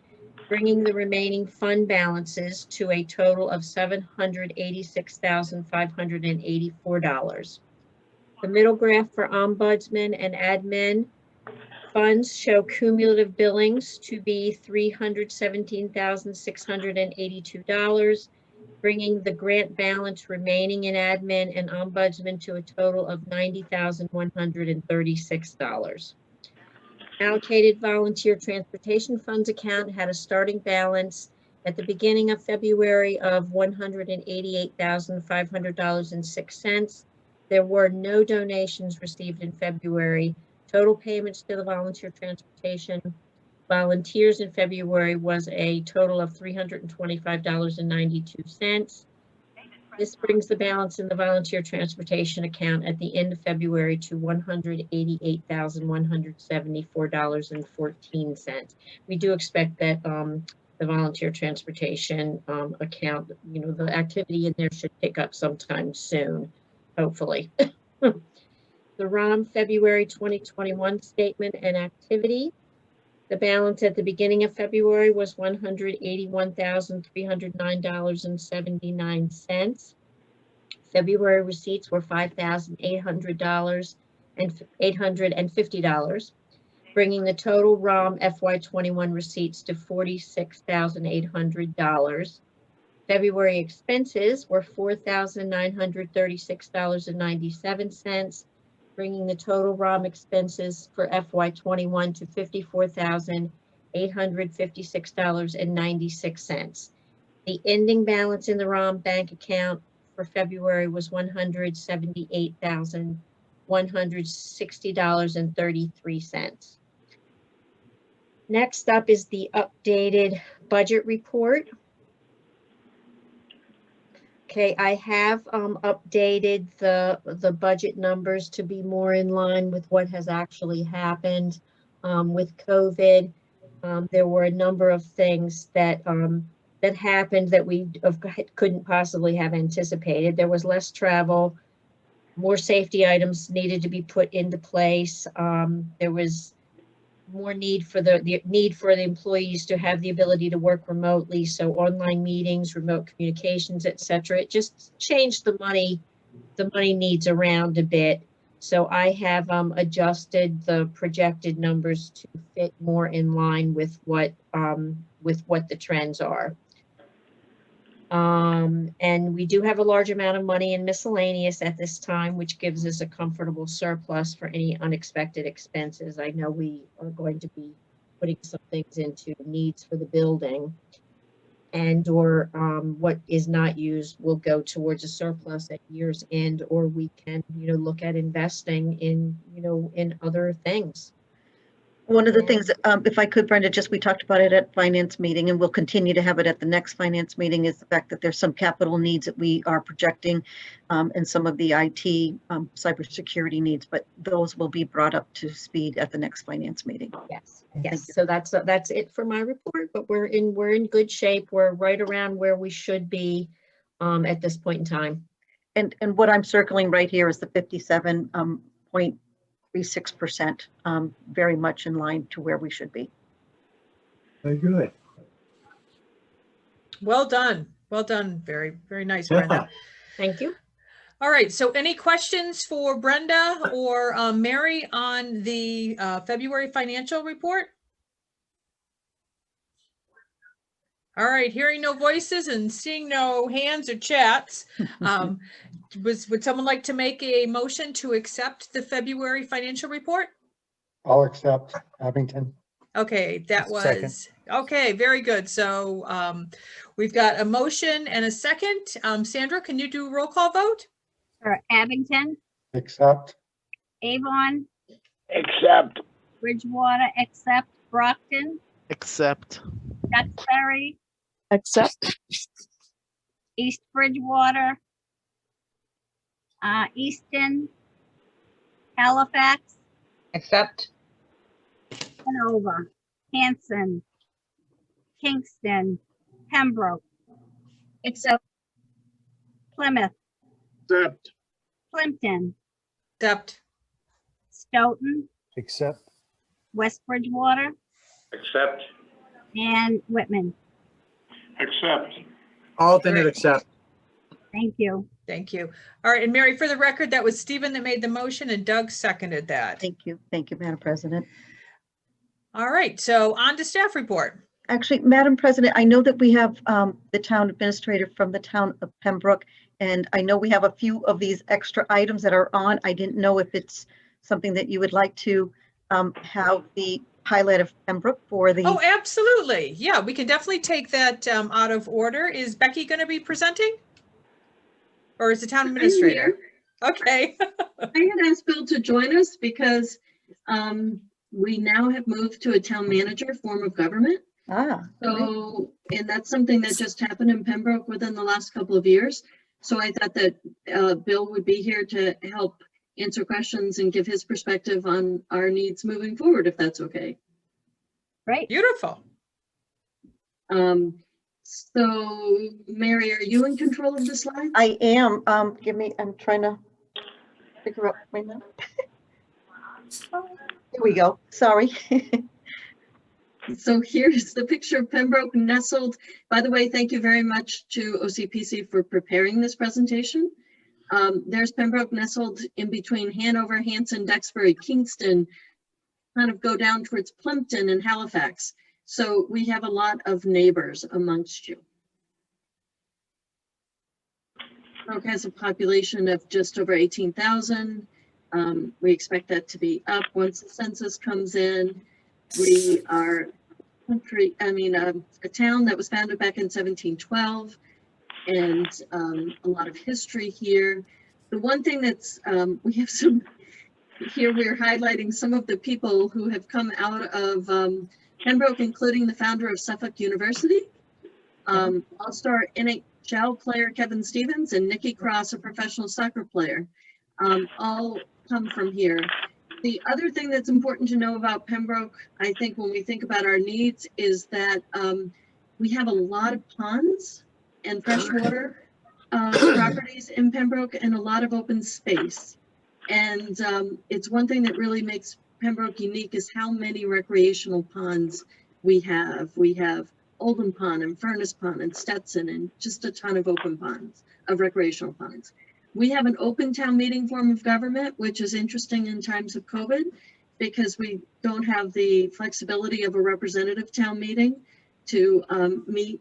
bringing the remaining fund balances to a total of $786,584. The middle graph for ombudsman and admin funds show cumulative billings to be $317,682, bringing the grant balance remaining in admin and ombudsman to a total of $90,136. Allocated volunteer transportation funds account had a starting balance at the beginning of February of $188,500.06. There were no donations received in February. Total payments to the volunteer transportation volunteers in February was a total of $325.92. This brings the balance in the volunteer transportation account at the end of February to $188,174.14. We do expect that the volunteer transportation account, the activity in there should pick up sometime soon, hopefully. The ROM February 2021 statement and activity. The balance at the beginning of February was $181,309.79. February receipts were $5,850, bringing the total ROM FY21 receipts to $46,800. February expenses were $4,936.97, bringing the total ROM expenses for FY21 to $54,856.96. The ending balance in the ROM bank account for February was $178,160.33. Next up is the updated budget report. Okay, I have updated the budget numbers to be more in line with what has actually happened with COVID. There were a number of things that happened that we couldn't possibly have anticipated. There was less travel, more safety items needed to be put into place. There was more need for the need for the employees to have the ability to work remotely. So online meetings, remote communications, etc. It just changed the money needs around a bit. So I have adjusted the projected numbers to fit more in line with what the trends are. And we do have a large amount of money in miscellaneous at this time, which gives us a comfortable surplus for any unexpected expenses. I know we are going to be putting some things into needs for the building, and or what is not used will go towards a surplus at year's end, or we can, look at investing in, in other things.
One of the things, if I could, Brenda, we talked about it at finance meeting, and we'll continue to have it at the next finance meeting, is the fact that there's some capital needs that we are projecting, and some of the IT cybersecurity needs, but those will be brought up to speed at the next finance meeting.
Yes, yes. So that's it for my report, but we're in good shape. We're right around where we should be at this point in time.
And what I'm circling right here is the 57.36%, very much in line to where we should be.
Very good.
Well done. Well done. Very, very nice, Brenda.
Thank you.
All right. So any questions for Brenda or Mary on the February financial report? All right. Hearing no voices and seeing no hands or chats, would someone like to make a motion to accept the February financial report?
I'll accept. Abington.
Okay, that
Second.
was, okay, very good. So we've got a motion and a second. Sandra, can you do a roll call vote?
For Abington,
Accept.
Avon,
Accept.
Bridgewater, accept, Brockton,
Accept.
Duxbury,
Accept.
East Bridgewater, Easton, Halifax,
Accept.
Hanover, Hanson, Kingston, Pembroke,
Accept.
Plymouth,
Accept.
Plimpton,
Accept.
Stoughton,
Accept.
West Bridgewater,
Accept.
and Whitman.
Accept.
Alternate
Great.
accept.
Thank you.
Thank you. All right, and Mary, for the record, that was Stephen that made the motion and Doug seconded that.
Thank you. Thank you, Madam President.
All right, so on to staff report.
Actually, Madam President, I know that we have the town administrator from the town of Pembroke, and I know we have a few of these extra items that are on. I didn't know if it's something that you would like to have the highlight of Pembroke for the.
Oh, absolutely. Yeah, we can definitely take that out of order. Is Becky going to be presenting? Or is the town administrator? Okay.
I had asked Bill to join us because we now have moved to a town manager form of government.
Great.
So, and that's something that just happened in Pembroke within the last couple of years. So I thought that Bill would be here to help answer questions and give his perspective on our needs moving forward, if that's okay.
Great.
Beautiful.
So Mary, are you in control of the slides?
I am. Give me, I'm trying to figure out right now. Here we go. Sorry.
So here's the picture of Pembroke nestled. By the way, thank you very much to OCPC for preparing this presentation. There's Pembroke nestled in between Hanover, Hanson, Duxbury, Kingston, kind of go down towards Plimpton and Halifax. So we have a lot of neighbors amongst you. Pembroke has a population of just over 18,000. We expect that to be up once the census comes in. We are a town that was founded back in 1712, and a lot of history here. The one thing that's, we have some, here we're highlighting some of the people who have come out of Pembroke, including the founder of Suffolk University, all-star NHL player Kevin Stevens, and Nikki Cross, a professional soccer player, all come from here. The other thing that's important to know about Pembroke, I think when we think about our needs, is that we have a lot of ponds and freshwater properties in Pembroke and a lot of open space. And it's one thing that really makes Pembroke unique is how many recreational ponds we have. We have Oldham Pond and Furnace Pond and Stetson and just a ton of open ponds, of recreational ponds. We have an open town meeting form of government, which is interesting in times of COVID because we don't have the flexibility of a representative town meeting to meet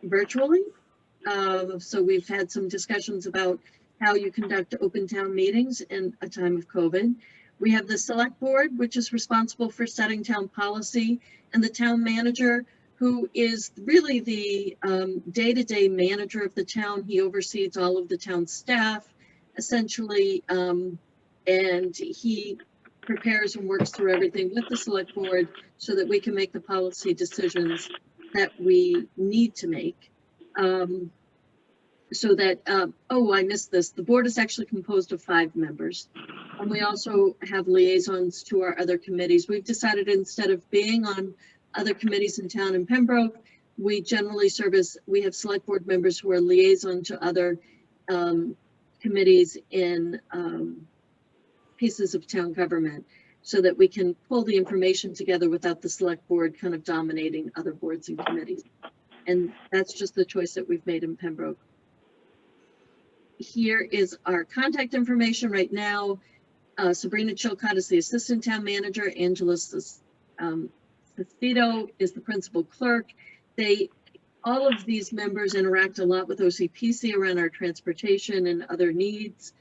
virtually. So we've had some discussions about how you conduct open town meetings in a time of COVID. We have the select board, which is responsible for setting town policy, and the town manager, who is really the day-to-day manager of the town. He oversees all of the town staff, essentially, and he prepares and works through everything with the select board so that we can make the policy decisions that we need to make. So that, oh, I missed this. The board is actually composed of 5 members. And we also have liaisons to our other committees. We've decided instead of being on other committees in town in Pembroke, we generally serve as, we have select board members who are liaison to other committees in pieces of town government so that we can pull the information together without the select board kind of dominating other boards and committees. And that's just the choice that we've made in Pembroke. Here is our contact information right now. Sabrina Chilcott is the assistant town manager. Angela Cicito is the principal clerk. All of these members interact a lot with OCPC around our transportation and other needs.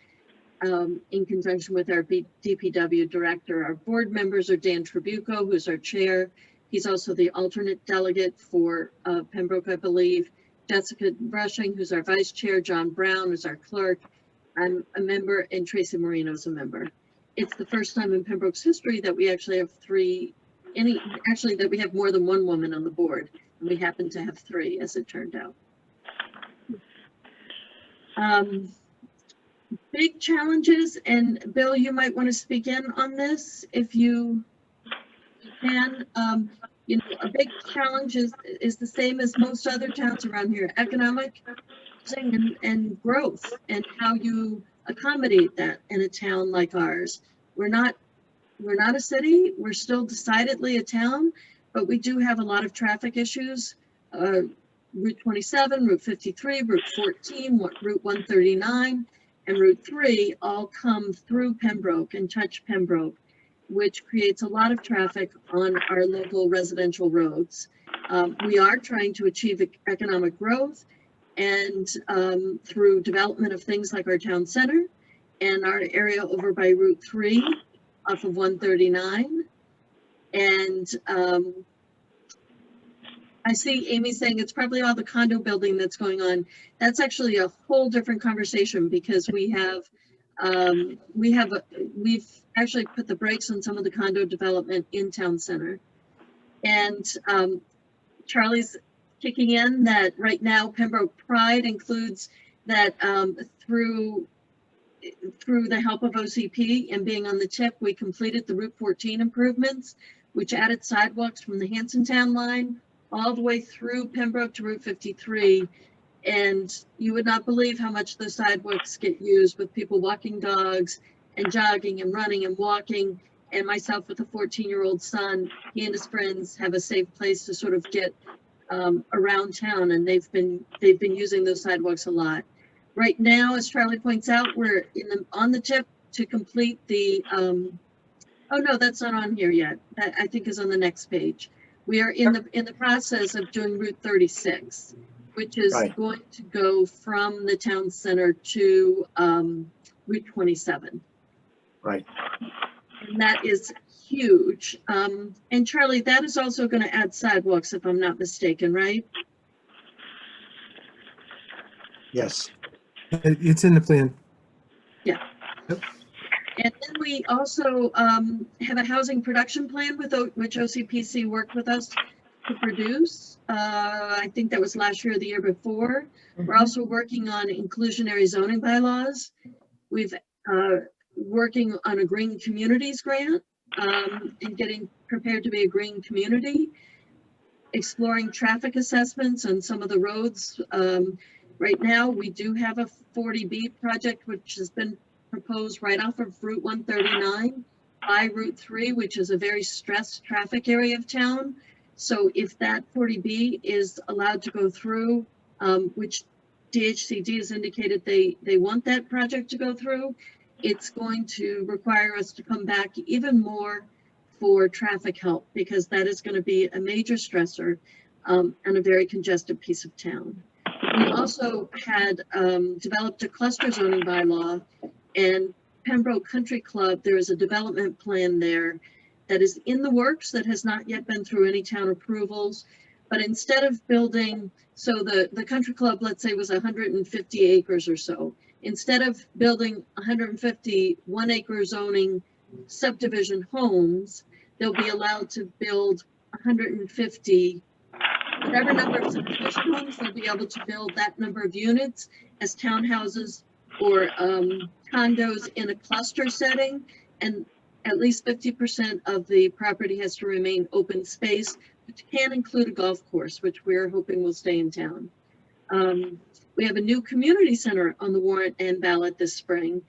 in conjunction with our DPW director. Our board members are Dan Trabucco, who's our chair. He's also the alternate delegate for Pembroke, I believe. Jessica Brushing, who's our vice chair. John Brown, who's our clerk. I'm a member, and Tracy Marino's a member. It's the first time in Pembroke's history that we actually have that we have more than one woman on the board. And we happen to have 3, as it turned out. Big challenges, and Bill, you might want to speak in on this if you can. You know, a big challenge is the same as most other towns around here: economic and growth, and how you accommodate that in a town like ours. We're not a city. We're still decidedly a town, but we do have a lot of traffic issues. Route 27, Route 53, Route 14, Route 139, and Route 3 all come through Pembroke and touch Pembroke, which creates a lot of traffic on our local residential roads. We are trying to achieve economic growth, and through development of things like our town center and our area over by Route 3 off of 139. And I see Amy saying it's probably all the condo building that's going on. That's actually a whole different conversation, because we've actually put the brakes on some of the condo development in town center. And Charlie's kicking in that right now Pembroke Pride includes that through the help of OCP and being on the tip, we completed the Route 14 improvements, which added sidewalks from the Hansontown line all the way through Pembroke to Route 53. And you would not believe how much those sidewalks get used, with people walking dogs and jogging and running and walking. And myself with a 14-year-old son, he and his friends have a safe place to sort of get around town, and they've been using those sidewalks a lot. Right now, as Charlie points out, we're on the tip to complete the oh no, that's not on here yet. That I think is on the next page. We are in the process of doing Route 36, which is going to go from the town center to Route 27.
Right.
And that is huge. And Charlie, that is also going to add sidewalks, if I'm not mistaken, right?
Yes.
It's in the plan.
Yeah.
Yep.
And then we also have a housing production plan with which OCPC worked with us to produce. I think that was last year or the year before. We're also working on inclusionary zoning bylaws. We've working on a green communities grant and getting prepared to be a green community, exploring traffic assessments on some of the roads. Right now, we do have a 40B project, which has been proposed right off of Route 139 by Route 3, which is a very stressed traffic area of town. So if that 40B is allowed to go through, which DHCD has indicated they want that project to go through, it's going to require us to come back even more for traffic help, because that is going to be a major stressor and a very congested piece of town. We also had developed a cluster zoning bylaw, and Pembroke Country Club, there is a development plan there that is in the works that has not yet been through any town approvals. But instead of building, so the country club, let's say, was 150 acres or so. Instead of building 150 1-acre zoning subdivision homes, they'll be allowed to build 150, whatever number of subdivision homes, they'll be able to build that number of units as townhouses or condos in a cluster setting, and at least 50% of the property has to remain open space, which can include a golf course, which we're hoping will stay in town. We have a new community center on the warrant and ballot this spring,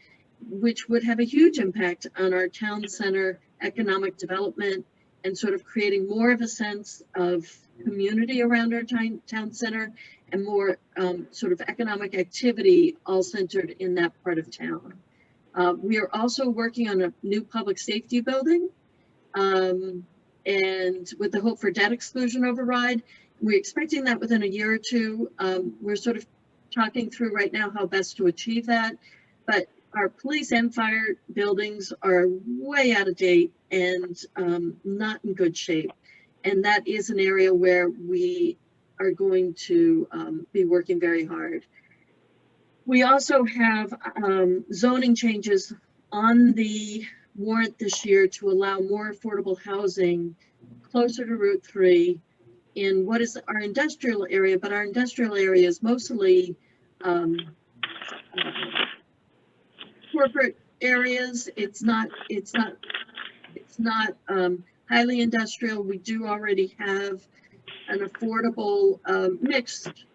which would have a huge impact on our town center economic development and sort of creating more of a sense of community around our town center and more sort of economic activity all centered in that part of town. We are also working on a new public safety building, and with the hope for debt exclusion override. We're expecting that within a year or two. We're sort of talking through right now how best to achieve that, but our police and fire buildings are way out of date and not in good shape. And that is an area where we are going to be working very hard. We also have zoning changes on the warrant this year to allow more affordable housing closer to Route 3 in what is our industrial area, but our industrial area is mostly corporate areas. It's not highly industrial. We do already have an affordable mixed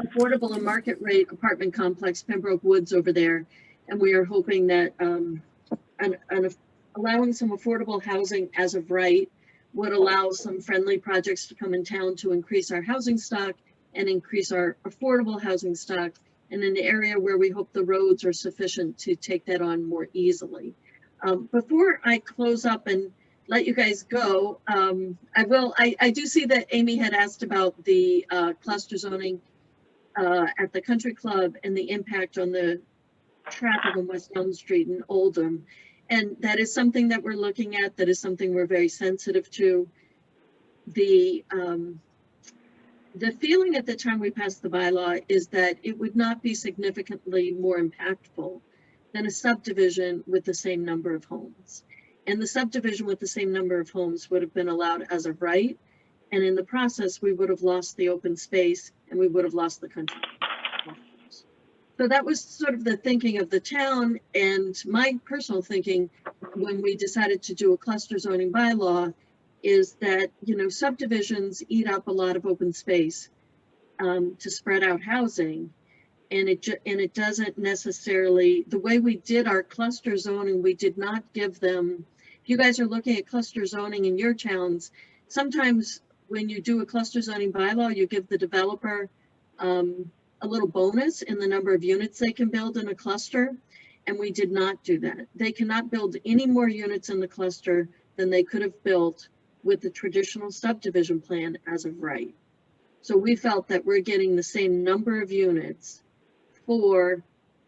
affordable and market rate apartment complex, Pembroke Woods over there. And we are hoping that allowing some affordable housing as of right would allow some friendly projects to come in town to increase our housing stock and increase our affordable housing stock in an area where we hope the roads are sufficient to take that on more easily. Before I close up and let you guys go, I do see that Amy had asked about the cluster zoning at the country club and the impact on the traffic on West Elm Street and Oldham. And that is something that we're looking at. That is something we're very sensitive to. The feeling at the time we passed the bylaw is that it would not be significantly more impactful than a subdivision with the same number of homes. And the subdivision with the same number of homes would have been allowed as of right. And in the process, we would have lost the open space and we would have lost the country. So that was sort of the thinking of the town, and my personal thinking when we decided to do a cluster zoning bylaw is that, you know, subdivisions eat up a lot of open space to spread out housing. And it doesn't necessarily, the way we did our cluster zoning, we did not give them, if you guys are looking at cluster zoning in your towns, sometimes when you do a cluster zoning bylaw, you give the developer a little bonus in the number of units they can build in a cluster. And we did not do that. They cannot build any more units in the cluster than they could have built with the traditional subdivision plan as of right. So we felt that we're getting the same number of units for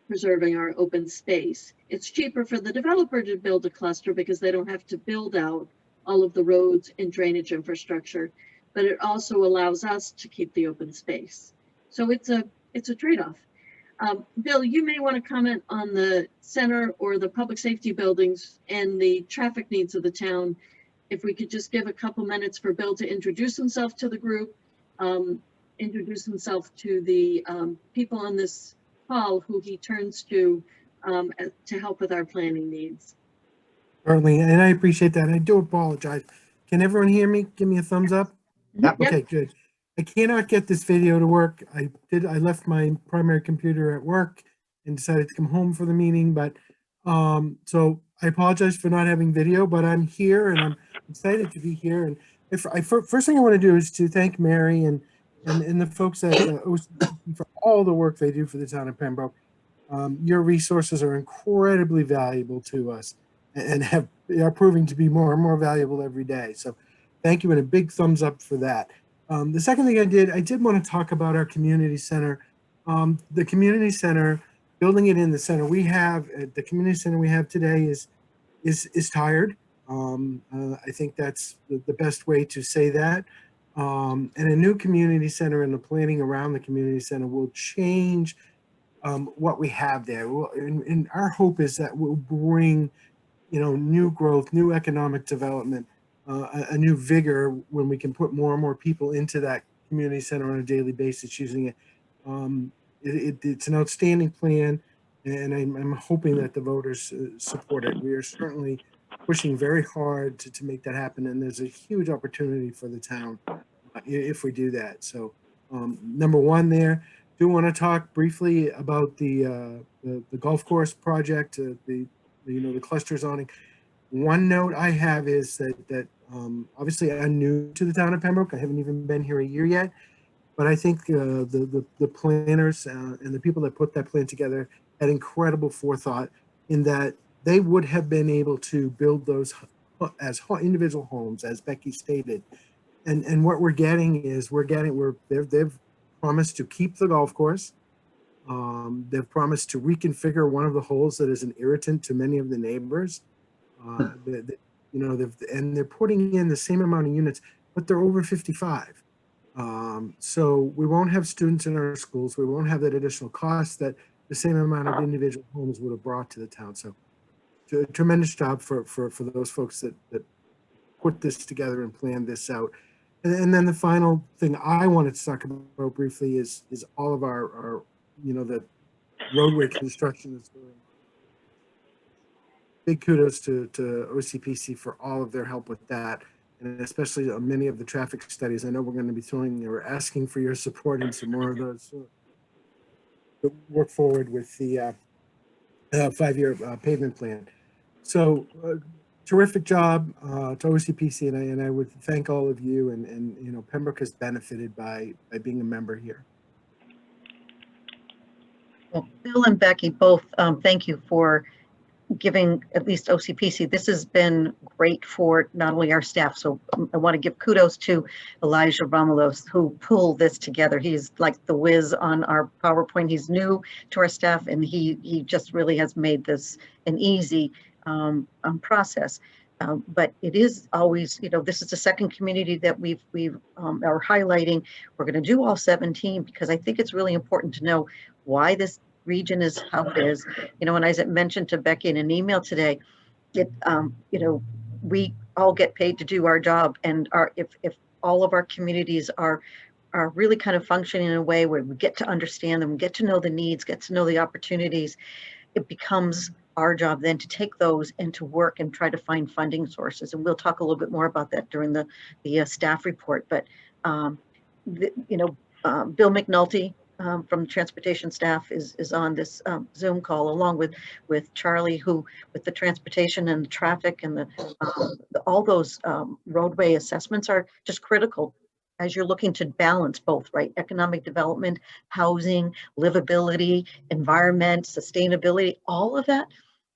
preserving our open space. It's cheaper for the developer to build a cluster because they don't have to build out all of the roads and drainage infrastructure, but it also allows us to keep the open space. So it's a trade-off. Bill, you may want to comment on the center or the public safety buildings and the traffic needs of the town. If we could just give a couple minutes for Bill to introduce himself to the group, introduce himself to the people on this call who he turns to help with our planning needs.
Certainly, and I appreciate that. I do apologize. Can everyone hear me? Give me a thumbs up.
Yep.
Okay, good. I cannot get this video to work. I left my primary computer at work and decided to come home for the meeting, but so I apologize for not having video, but I'm here and I'm excited to be here. And first thing I want to do is to thank Mary and the folks at OCPC for all the work they do for the town of Pembroke. Your resources are incredibly valuable to us and are proving to be more and more valuable every day. So thank you, and a big thumbs up for that. The second thing I did want to talk about our community center. The community center, building it in the center we have, the community center we have today is tired. I think that's the best way to say that. And a new community center and the planning around the community center will change what we have there. And our hope is that we'll bring, you know, new growth, new economic development, a new vigor when we can put more and more people into that community center on a daily basis using it. It's an outstanding plan, and I'm hoping that the voters support it. We are certainly pushing very hard to make that happen, and there's a huge opportunity for the town if we do that. So number one there, do want to talk briefly about the golf course project, the cluster zoning. One note I have is that obviously I'm new to the town of Pembroke. I haven't even been here a year yet, but I think the planners and the people that put that plan together had incredible forethought in that they would have been able to build those as individual homes, as Becky stated. And what we're getting is they've promised to keep the golf course. They've promised to reconfigure one of the holes that is an irritant to many of the neighbors. You know, and they're putting in the same amount of units, but they're over 55. So we won't have students in our schools. We won't have that additional cost that the same amount of individual homes would have brought to the town. So a tremendous job for those folks that put this together and planned this out. And then the final thing I wanted to talk about briefly is all of our you know, the roadway construction that's going on. Big kudos to OCPC for all of their help with that, and especially many of the traffic studies. I know we're going to be throwing or asking for your support in some more of those. So work forward with the 5-year pavement plan. So terrific job to OCPC, and I would thank all of you. And you know, Pembroke has benefited by being a member here.
Well, Bill and Becky, both thank you for giving at least OCPC. This has been great for not only our staff. So I want to give kudos to Elijah Romulos, who pulled this together. He's like the whiz on our PowerPoint. He's new to our staff, and he just really has made this an easy process. But it is always, you know, this is the second community that we are highlighting. We're going to do all 17 because I think it's really important to know why this region is how it is. You know, and as I mentioned to Becky in an email today, it you know, we all get paid to do our job, and if all of our communities are really kind of functioning in a way where we get to understand them, get to know the needs, get to know the opportunities, it becomes our job then to take those and to work and try to find funding sources. And we'll talk a little bit more about that during the staff report. But you know, Bill McNulty from the transportation staff is on this Zoom call, along with Charlie, who with the transportation and the traffic and all those roadway assessments are just critical as you're looking to balance both, right? Economic development, housing, livability, environment, sustainability, all of that.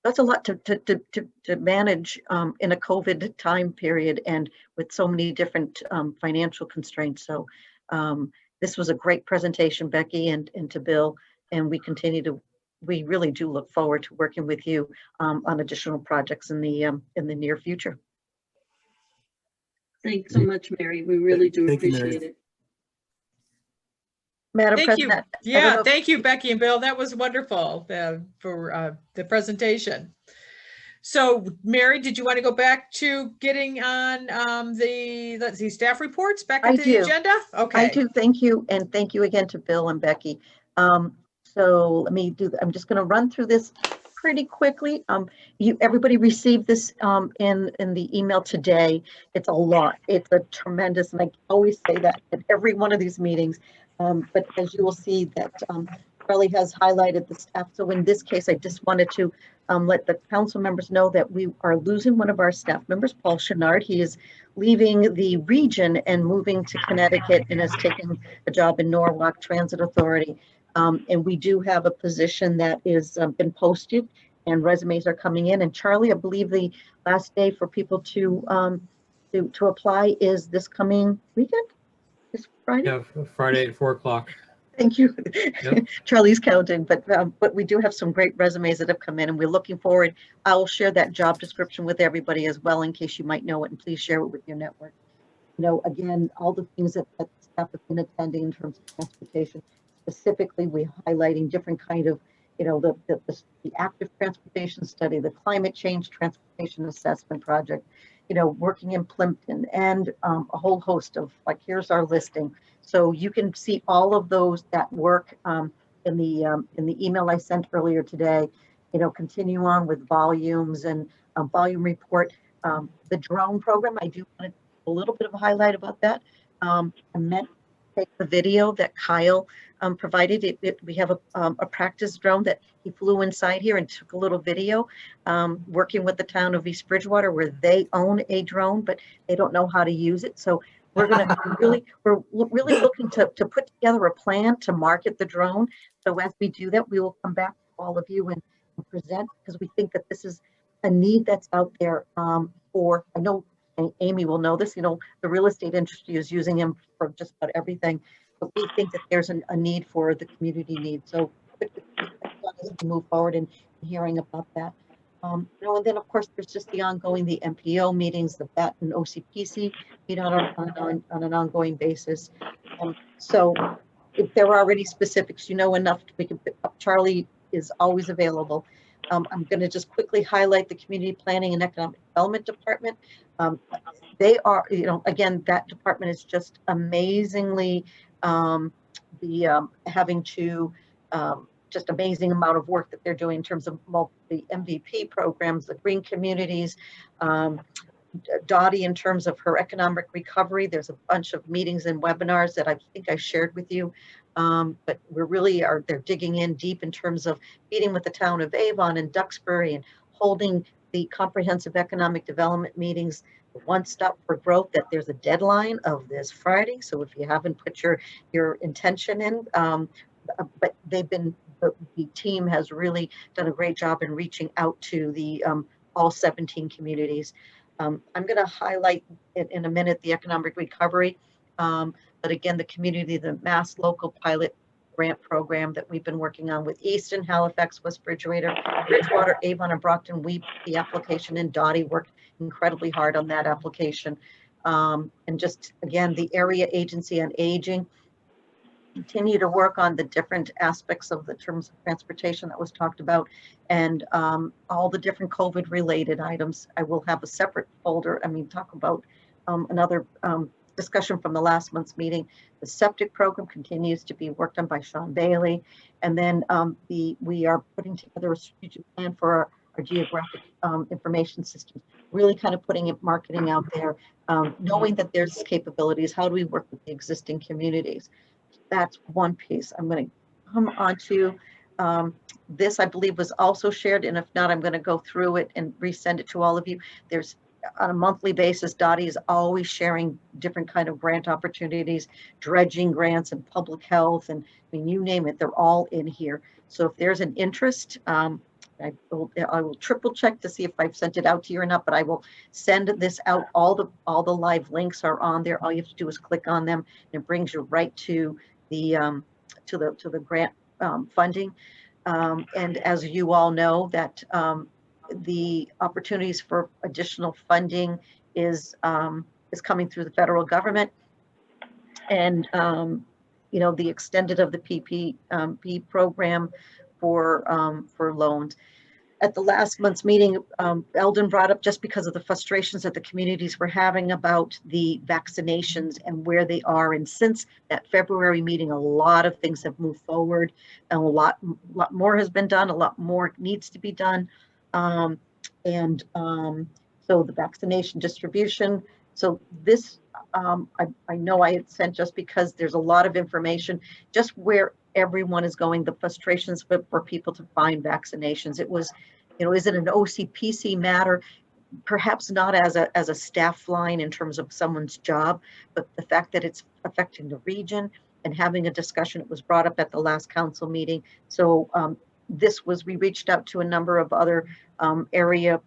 That's a lot to manage in a COVID time period and with so many different financial constraints. So this was a great presentation, Becky, and to Bill, and we really do look forward to working with you on additional projects in the near future.
Thanks so much, Mary. We really do
Thank you, Mary.
appreciate it.
Madam
Thank you.
President.
Yeah, thank you, Becky and Bill. That was wonderful for the presentation. So, Mary, did you want to go back to getting on let's see, staff reports back into the agenda? Okay.
I do. Thank you. And thank you again to Bill and Becky. So let me do, I'm just going to run through this pretty quickly. Everybody received this in the email today. It's a lot. It's a tremendous, and I always say that at every one of these meetings. But as you will see that Charlie has highlighted the staff. So in this case, I just wanted to let the council members know that we are losing one of our staff members, Paul Chenard. He is leaving the region and moving to Connecticut and has taken a job in Norwalk Transit Authority. And we do have a position that is been posted and resumes are coming in. And Charlie, I believe the last day for people to apply is this coming weekend? This Friday?
Yeah, Friday at 4 o'clock.
Thank you.
Yep.
Charlie's counting, but we do have some great resumes that have come in, and we're looking forward. I will share that job description with everybody as well, in case you might know it, and please share it with your network. You know, again, all the things that staff have been attending in terms of transportation, specifically, we're highlighting different kind of, you know, the active transportation study, the climate change transportation assessment project, you know, working in Plimpton, and a whole host of, like, here's our listing. So you can see all of those that work in the email I sent earlier today. You know, continue on with volumes and volume report. The drone program, I do want to a little bit of a highlight about that. I meant to take the video that Kyle provided. We have a practice drone that he flew inside here and took a little video, working with the town of East Bridgewater, where they own a drone, but they don't know how to use it. So we're really looking to put together a plan to market the drone. So as we do that, we will come back to all of you and present, because we think that this is a need that's out there for, I know Amy will know this, you know, the real estate industry is using him for just about everything, but we think that there's a need for the community need. So as we move forward in hearing about that. And then of course there's just the MPO meetings, the BET and OCPC meet on an ongoing basis. So if there are already specifics, enough, we can pick up. Charlie is always available. I'm going to just quickly highlight the Community Planning and Economic Development Department. They are, again, that department is just amazingly having to just amazing amount of work that they're doing in terms of the MVP programs, the green communities. Dottie, in terms of her economic recovery, there's a bunch of meetings and webinars that I think I shared with you. But they're digging in deep in terms of meeting with the town of Avon and Duxbury and holding the comprehensive economic development meetings, the One Stop for Growth, that there's a deadline of this Friday. So if you haven't put your intention in, but the team has really done a great job in reaching out to the all 17 communities. I'm going to highlight in a minute the economic recovery, but again, the Mass Local Pilot Grant Program that we've been working on with Easton, Halifax, West Bridgewater, Avon, and Brockton. The application, and Dottie worked incredibly hard on that application. And just again, the Area Agency on Aging continue to work on the different aspects of the terms of transportation that was talked about, and all the different COVID related items. I will have a separate folder. Talk about another discussion from the last month's meeting. The septic program continues to be worked on by Sean Bailey. And then we are putting together a strategic plan for our geographic information systems, really kind of putting marketing out there, knowing that there's capabilities. How do we work with the existing communities? That's one piece. I'm going to come on to this, I believe was also shared, and if not, I'm going to go through it and resend it to all of you. There's on a monthly basis, Dottie is always sharing different kind of grant opportunities, dredging grants and public health, and you name it, they're all in here. So if there's an interest, I will triple check to see if I've sent it out to you or not, but I will send this out. All the live links are on there. All you have to do is click on them, and it brings you right to the grant funding. And as you all know, that the opportunities for additional funding is coming through the federal government, and the extended of the PPP program for loans. At the last month's meeting, Eldon brought up, just because of the frustrations that the communities were having about the vaccinations and where they are. And since that February meeting, a lot of things have moved forward, and a lot more has been done. A lot more needs to be done. So the vaccination distribution. So this, I know I had sent, just because there's a lot of information, just where everyone is going, the frustrations for people to find vaccinations. It was, is it an OCPC matter? Perhaps not as a staff line in terms of someone's job, but the fact that it's affecting the region, and having a discussion. It was brought up at the last council meeting. So we reached out to a number of other area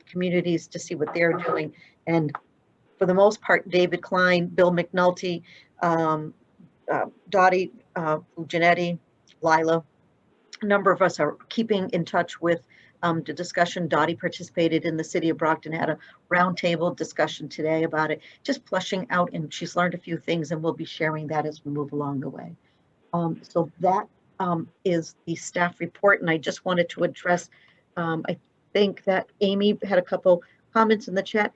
communities to see what they're doing. And for the most part, David Klein, Bill McNulty, Dottie, Janetti, Lila, a number of us are keeping in touch with the discussion. Dottie participated in the City of Brockton, had a roundtable discussion today about it, just flushing out, and she's learned a few things, and we'll be sharing that as we move along the way. So that is the staff report, and I just wanted to address, I think that Amy had a couple comments in the chat.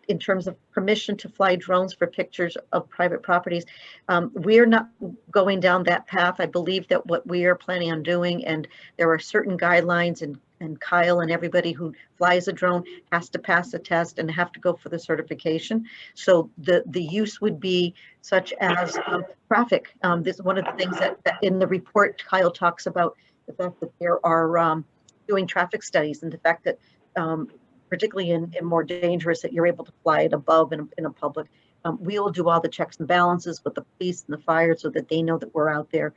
In terms of permission to fly drones for pictures of private properties. We are not going down that path. I believe that what we are planning on doing, and there are certain guidelines, and Kyle and everybody who flies a drone has to pass a test and have to go for the certification. So the use would be such as traffic. This is one of the things that in the report, Kyle talks about the fact that there are doing traffic studies, and the fact that particularly in more dangerous, that you're able to fly it above in a public. We will do all the checks and balances with the police and the fire, so that they know that we're out there.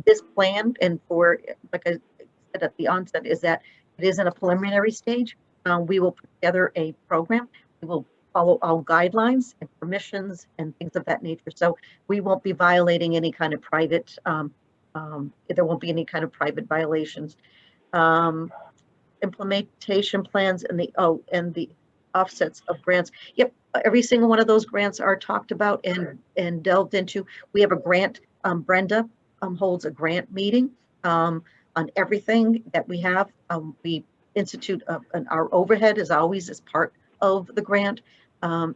This plan, and for, like I said at the onset, is that it is in a preliminary stage. We will put together a program. We will follow all guidelines and permissions and things of that nature. So we won't be violating any kind of private there won't be any kind of private violations. Implementation plans and the offsets of grants. Yep, every single one of those grants are talked about and delved into. We have a grant. Brenda holds a grant meeting on everything that we have. We institute our overhead is always as part of the grant.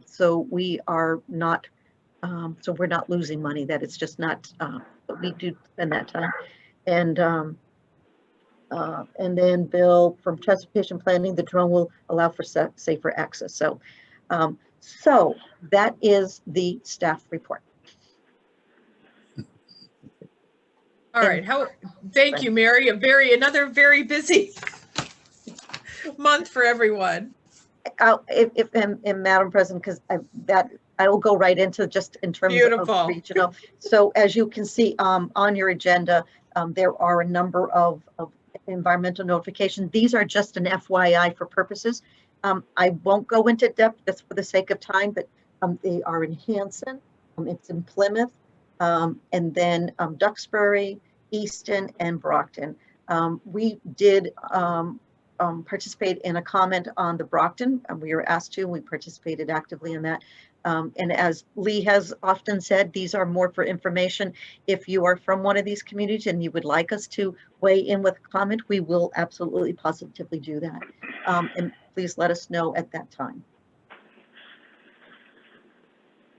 So we are not. So we're not losing money. That it's just not. But we do spend that time, and then Bill, from transportation planning, the drone will allow for safer access. So, so that is the staff report.
All right. Thank you, Mary. Another very busy month for everyone.
And Madam President, because I will go right into just in terms of regional. So as you can see on your agenda, there are a number of environmental notifications. These are just an FYI for purposes. I won't go into depth just for the sake of time, but they are in Hanson, it's in Plymouth, and then Duxbury, Easton, and Brockton. We did participate in a comment on the Brockton, and we were asked to, and we participated actively in that. And as Lee has often said, these are more for information. If you are from one of these communities and you would like us to weigh in with a comment, we will absolutely positively do that. And please let us know at that time.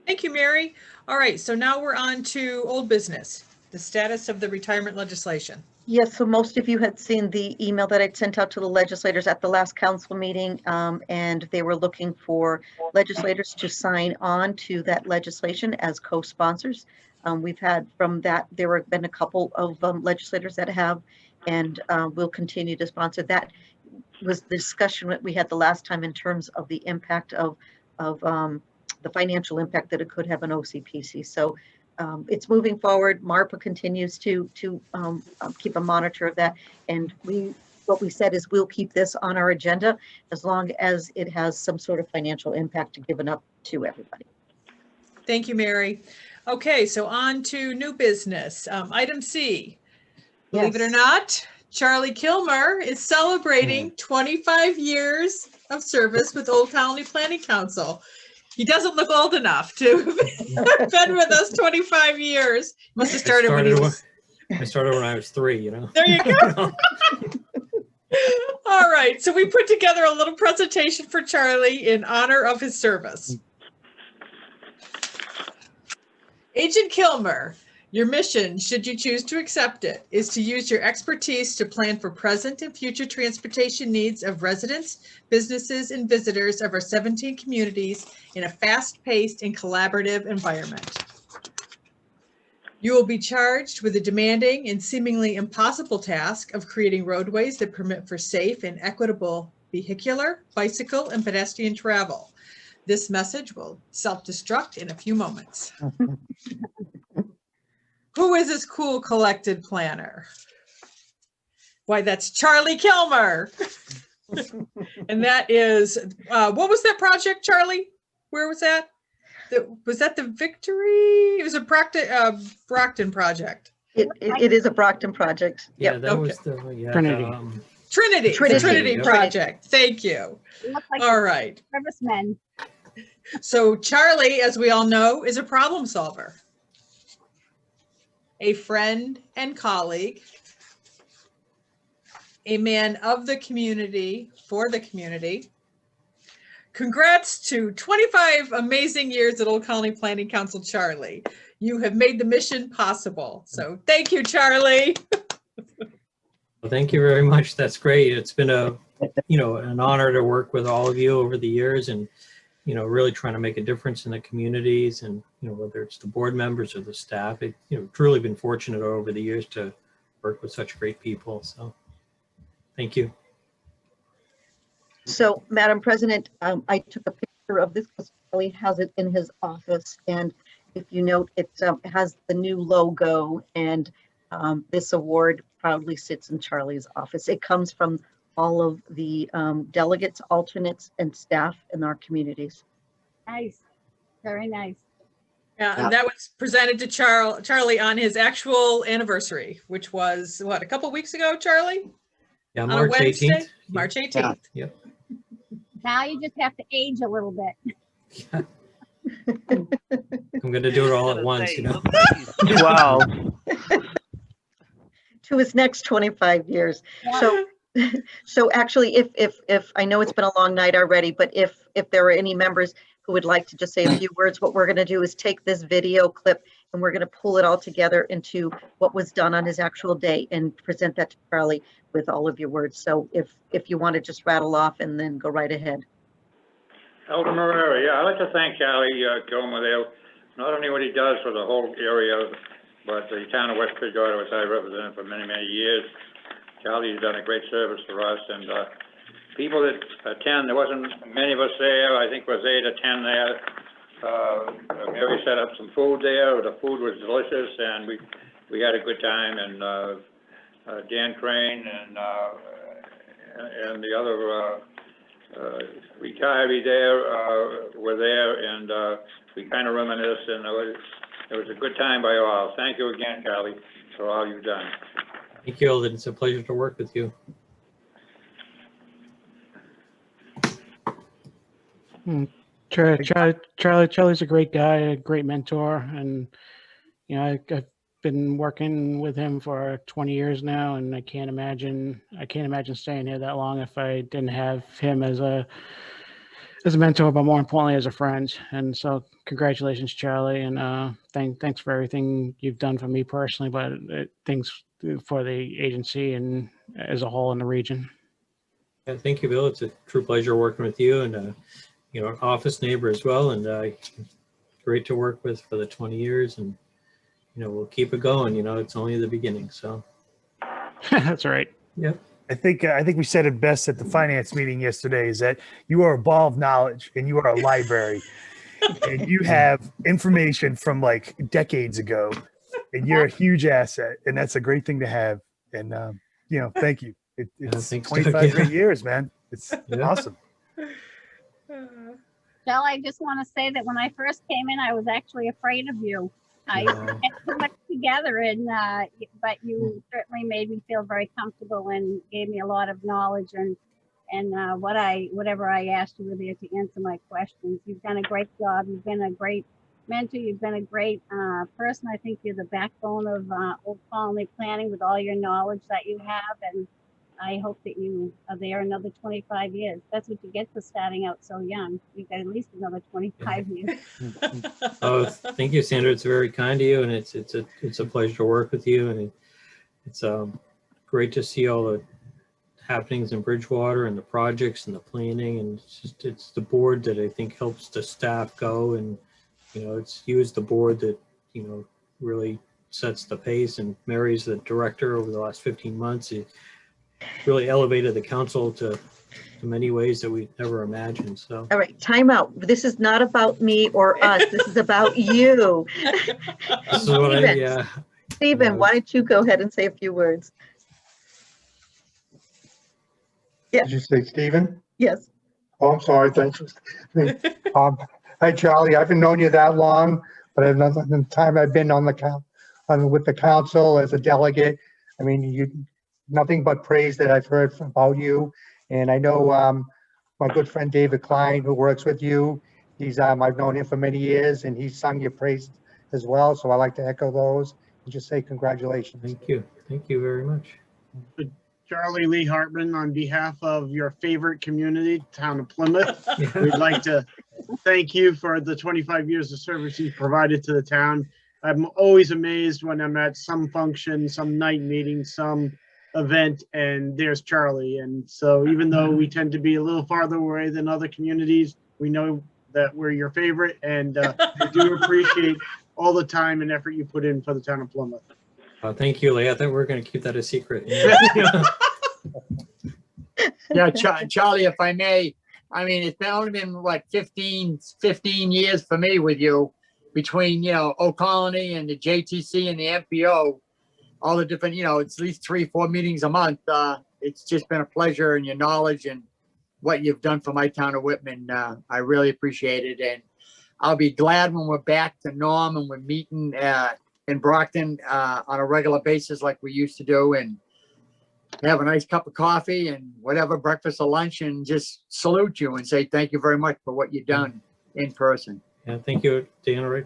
Thank you, Mary. All right, so now we're on to old business, the status of the retirement legislation.
Yes, so most of you had seen the email that I sent out to the legislators at the last council meeting, and they were looking for legislators to sign on to that legislation as co-sponsors. We've had from that, there have been a couple of legislators that have, and will continue to sponsor. That was the discussion that we had the last time in terms of the impact of the financial impact that it could have on OCPC. So it's moving forward. MARPA continues to keep a monitor of that. And what we said is we'll keep this on our agenda as long as it has some sort of financial impact to given up to everybody.
Thank you, Mary. Okay, so on to new business. Item C, believe it or not, Charlie Kilmer is celebrating 25 years of service with Old Colony Planning Council. He doesn't look old enough to have been with us 25 years. Must have started when he was...
I started when I was 3, you know.
There you go. All right, so we put together a little presentation for Charlie in honor of his service. Agent Kilmer, your mission, should you choose to accept it, is to use your expertise to plan for present and future transportation needs of residents, businesses, and visitors of our 17 communities in a fast-paced and collaborative environment. You will be charged with the demanding and seemingly impossible task of creating roadways that permit for safe and equitable vehicular, bicycle, and pedestrian travel. This message will self-destruct in a few moments. Who is this cool, collected planner? Why, that's Charlie Kilmer. And that is, what was that project, Charlie? Where was that? Was that the Victory? It was a Brockton project.
It is a Brockton project.
Yeah,
Yep.
that was the
Trinity project. Thank you.
Like
all right.
Servicemen.
So Charlie, as we all know, is a problem solver, a friend and colleague, a man of the community, for the community. Congrats to 25 amazing years at Old Colony Planning Council, Charlie. You have made the mission possible. So thank you, Charlie.
Well, thank you very much. That's great. It's been an honor to work with all of you over the years, and really trying to make a difference in the communities, and whether it's the board members or the staff. Truly been fortunate over the years to work with such great people. So thank you.
So, Madam President, I took a picture of this because Charlie has it in his office, and if you note, it has the new logo, and this award proudly sits in Charlie's office. It comes from all of the delegates, alternates, and staff in our communities.
Nice, very nice.
Yeah,
Yeah.
and that was presented to Charlie on his actual anniversary, which was what, a couple weeks ago, Charlie?
Yeah,
On a
March
Wednesday?
18th.
March 18th.
Yep.
Now you just have to age a little bit.
I'm gonna do it all at once, you know?
12.
To his next 25 years. So, so actually, if I know it's been a long night already, but if there are any members who would like to just say a few words, what we're going to do is take this video clip and we're going to pull it all together into what was done on his actual day and present that to Charlie with all of your words. So if you want to just rattle off and then go right ahead.
Elder Marrera, yeah, I'd like to thank Charlie Gilmer there, not only what he does for the whole area, but the town of West Bridgewater, which I represented for many, many years. Charlie's done a great service for us, and people that attend, there wasn't many of us there, I think it was 8 or 10 there. Mary set up some food there, the food was delicious, and we had a good time, and Dan Crane and the other retiree there were there, and we kind of reminisced, and it was a good time by all. Thank you again, Charlie, for all you've done.
Thank you, Eldon. It's a pleasure to work with you.
Charlie's a great guy, a great mentor, and you know I've been working with him for 20 years now, and I can't imagine staying here that long if I didn't have him as a mentor, but more importantly as a friend. And so, congratulations, Charlie, and thanks for everything you've done for me personally, but thanks for the agency and as a whole in the region.
Yeah, thank you, Bill. It's a true pleasure working with you, and you know, an office neighbor as well, and great to work with for the 20 years, and you know, we'll keep it going. You know, it's only the beginning, so.
That's right.
Yep.
I think we said it best at the finance meeting yesterday, is that you are a ball of knowledge and you are a library and you have information from like decades ago, and you're a huge asset, and that's a great thing to have. And you know, thank you. It's
thanks,
25
Doug.
great years, man. It's awesome.
Shell, I just want to say that when I first came in, I was actually afraid of you. I had too much together, and but you certainly made me feel very comfortable and gave me a lot of knowledge, and whatever I asked, you were there to answer my questions. You've done a great job. You've been a great mentor. You've been a great person. I think you're the backbone of Old Colony planning with all your knowledge that you have, and I hope that you are there another 25 years. That's what you get for starting out so young. You got at least another 25 years.
Oh, thank you, Sandra. It's very kind of you, and it's a pleasure to work with you, and it's great to see all the happenings in Bridgewater and the projects and the planning, and it's the board that I think helps the staff go, and you know, it's you as the board that, you know, really sets the pace, and Mary's the director over the last 15 months. It really elevated the council to many ways that we never imagined. So,
All right, time out. This is not about me or us. This is about you.
this is what
Stephen, why don't you go ahead and say a few words? Yeah.
Did you say Stephen?
Yes.
Oh, I'm sorry. Thanks. Hi, Charlie. I haven't known you that long, but I've known the time I've been on the with the council as a delegate. I mean, nothing but praise that I've heard about you. And I know my good friend David Klein, who works with you, I've known him for many years, and he's sung your praise as well. So I like to echo those and just say congratulations.
Thank you. Thank you very much.
Charlie Lee Hartman, on behalf of your favorite community, town of Plymouth, we'd like to thank you for the 25 years of service you've provided to the town. I'm always amazed when I'm at some function, some night meeting, some event, and there's Charlie. And so even though we tend to be a little farther away than other communities, we know that we're your favorite, and we do appreciate all the time and effort you put in for the town of Plymouth.
Thank you, Lee. I thought we were going to keep that a secret.
Yeah, Charlie, if I may, I mean, it's only been what 15 years for me with you, between, you know, Old Colony and the JTC and the MPO, all the different, you know, it's at least 3-4 meetings a month. It's just been a pleasure, and your knowledge and what you've done for my town of Whitman, I really appreciate it. And I'll be glad when we're back to norm and we're meeting in Brockton on a regular basis like we used to do, and have a nice cup of coffee and whatever, breakfast or lunch, and just salute you and say thank you very much for what you've done in person.
Yeah, thank you, Dan.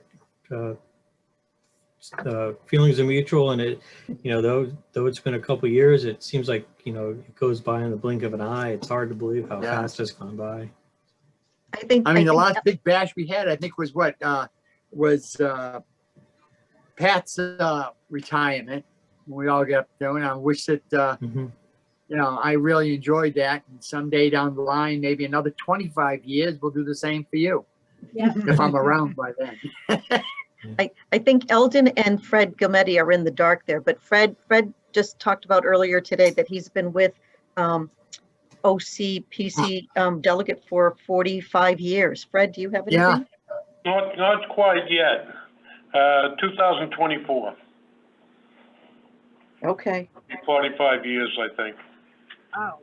Feelings are mutual, and it, though it's been a couple of years, it seems like, it goes by in the blink of an eye. It's hard to believe how fast it's gone by.
I mean, the last big bash we had, I think, was Pat's retirement. We all got to, and I wish that, I really enjoyed that. And someday down the line, maybe another 25 years, we'll do the same for you.
Yeah.
If I'm around by then.
I think Eldon and Fred Gometti are in the dark there, but Fred just talked about earlier today that he's been with OCPC delegate for 45 years. Fred, do you have anything?
Not quite yet. 2024.
Okay.
45 years, I think.
Oh.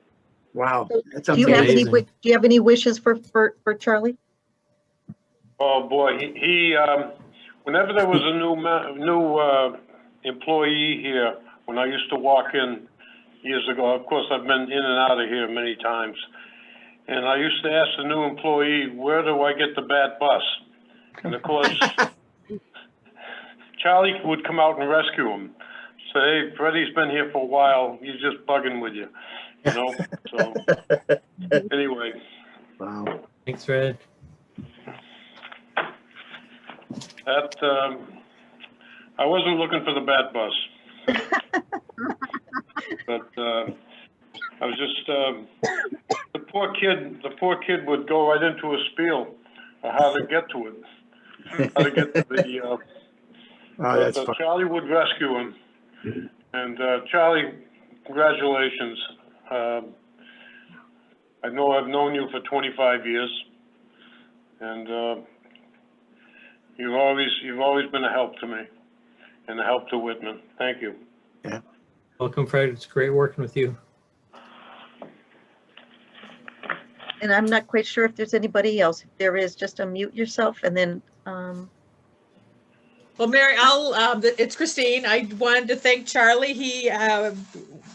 Wow. That's
Do you have any do you have any wishes for Charlie?
Oh boy, he whenever there was a new employee here, when I used to walk in years ago, of course I've been in and out of here many times, and I used to ask the new employee, where do I get the bad bus? And of course, Charlie would come out and rescue him. Say, hey, Freddie's been here for a while, he's just bugging with you, so anyway.
Wow.
Thanks, Fred.
That, I wasn't looking for the bad bus. But I was just, the poor kid would go right into a spiel of how to get to it. How to get to the,
that's fun.
Charlie would rescue him. And Charlie, congratulations. I know I've known you for 25 years. And you've always been a help to me and a help to Whitman. Thank you.
Yeah.
Welcome, Fred. It's great working with you.
And I'm not quite sure if there's anybody else. If there is, just unmute yourself and then.
Well, Mary, it's Christine. I wanted to thank Charlie. He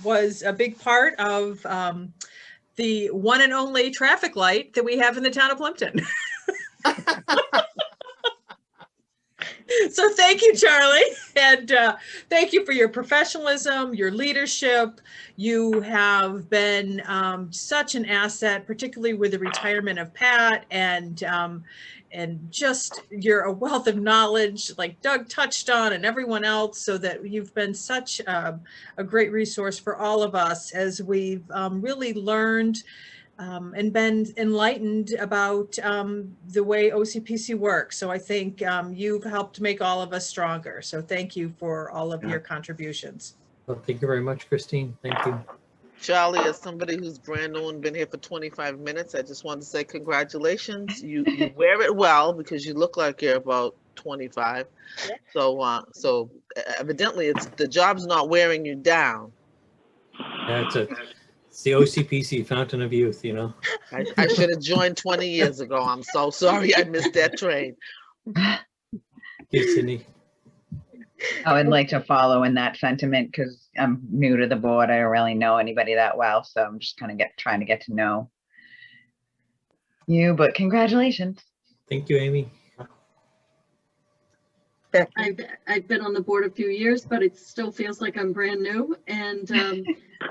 was a big part of the one and only traffic light that we have in the town of Plimpton. So thank you, Charlie. And thank you for your professionalism, your leadership. You have been such an asset, particularly with the retirement of Pat, and just you're a wealth of knowledge, like Doug touched on, and everyone else, so that you've been such a great resource for all of us as we've really learned and been enlightened about the way OCPC works. So I think you've helped make all of us stronger. So thank you for all of your contributions.
Well, thank you very much, Christine. Thank you.
Charlie, as somebody who's brand new and been here for 25 minutes, I just want to say congratulations. You wear it well because you look like you're about 25. So evidently it's the job's not wearing you down.
Yeah, it's the OCPC Fountain of Youth,
I should have joined 20 years ago. I'm so sorry I missed that train.
Yes, Sydney.
I would like to follow in that sentiment because I'm new to the board. I don't really know anybody that well, so I'm just kind of trying to get to know you, but congratulations.
Thank you, Amy.
I've been on the board a few years, but it still feels like I'm brand new. And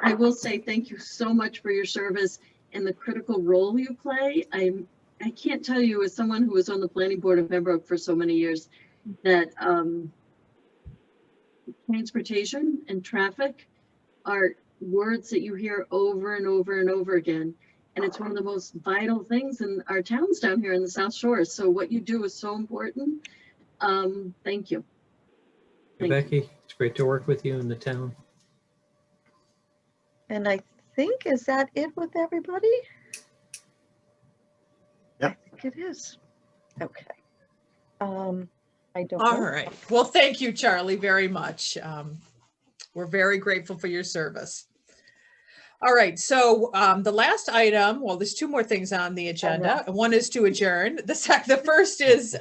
I will say thank you so much for your service and the critical role you play. I can't tell you, as someone who was on the planning board of Pembroke for so many years, that transportation and traffic are words that you hear over and over and over again. And it's one of the most vital things in our towns down here in the South Shore. So what you do is so important. Thank you.
Becky, it's great to work with you in the town.
And I think, is that it with everybody?
Yep.
I think it is. Okay. I don't
All
know.
right. Well, thank you, Charlie, very much. We're very grateful for your service. All right, so the last item, well, there's two more things on the agenda. One is to adjourn. The first is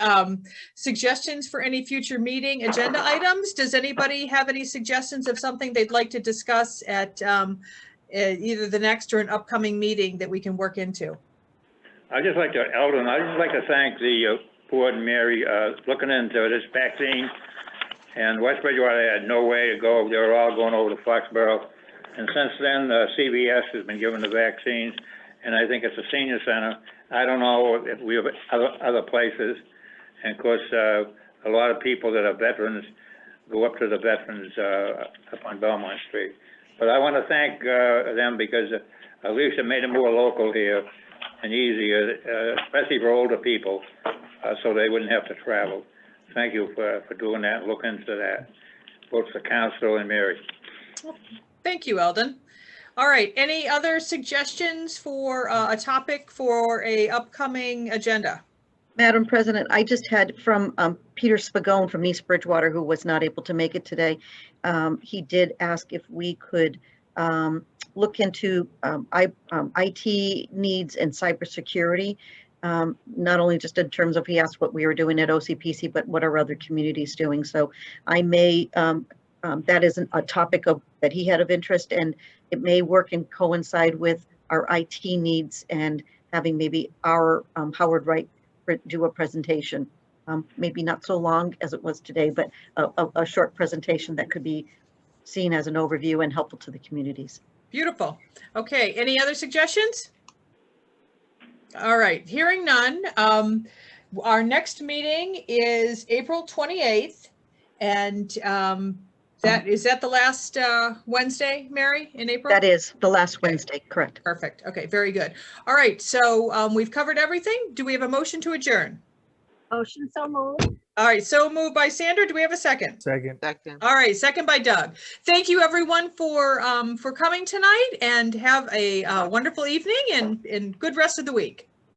suggestions for any future meeting agenda items. Does anybody have any suggestions of something they'd like to discuss at either the next or an upcoming meeting that we can work into?
I'd just like to, Eldon, I'd just like to thank the board and Mary looking into this vaccine. And West Bridgewater had no way to go. They were all going over to Foxborough. And since then, CVS has been given the vaccines, and I think it's a senior center. I don't know if we have other places. And of course, a lot of people that are veterans go up to the veterans up on Belmont Street. But I want to thank them because at least it made it more local here and easier, especially for older people, so they wouldn't have to travel. Thank you for doing that and looking into that, both the council and Mary.
Thank you, Eldon. All right, any other suggestions for a topic for a upcoming agenda?
Madam President, I just had from Peter Spagone from East Bridgewater, who was not able to make it today. He did ask if we could look into IT needs and cybersecurity, not only just in terms of, he asked what we were doing at OCPC, but what are other communities doing. So I may, that is a topic that he had of interest, and it may work and coincide with our IT needs and having maybe our Howard Wright do a presentation. Maybe not so long as it was today, but a short presentation that could be seen as an overview and helpful to the communities.
Beautiful. Okay, any other suggestions? All right, hearing none. Our next meeting is April 28th, and is that the last Wednesday, Mary, in April?
That is the last Wednesday, correct.
Perfect. Okay, very good. All right, so we've covered everything. Do we have a motion to adjourn?
Motion so moved.
All right, so moved by Sandra. Do we have a second?
Second.
Second.
All right, second by Doug. Thank you, everyone, for coming tonight, and have a wonderful evening and good rest of the week.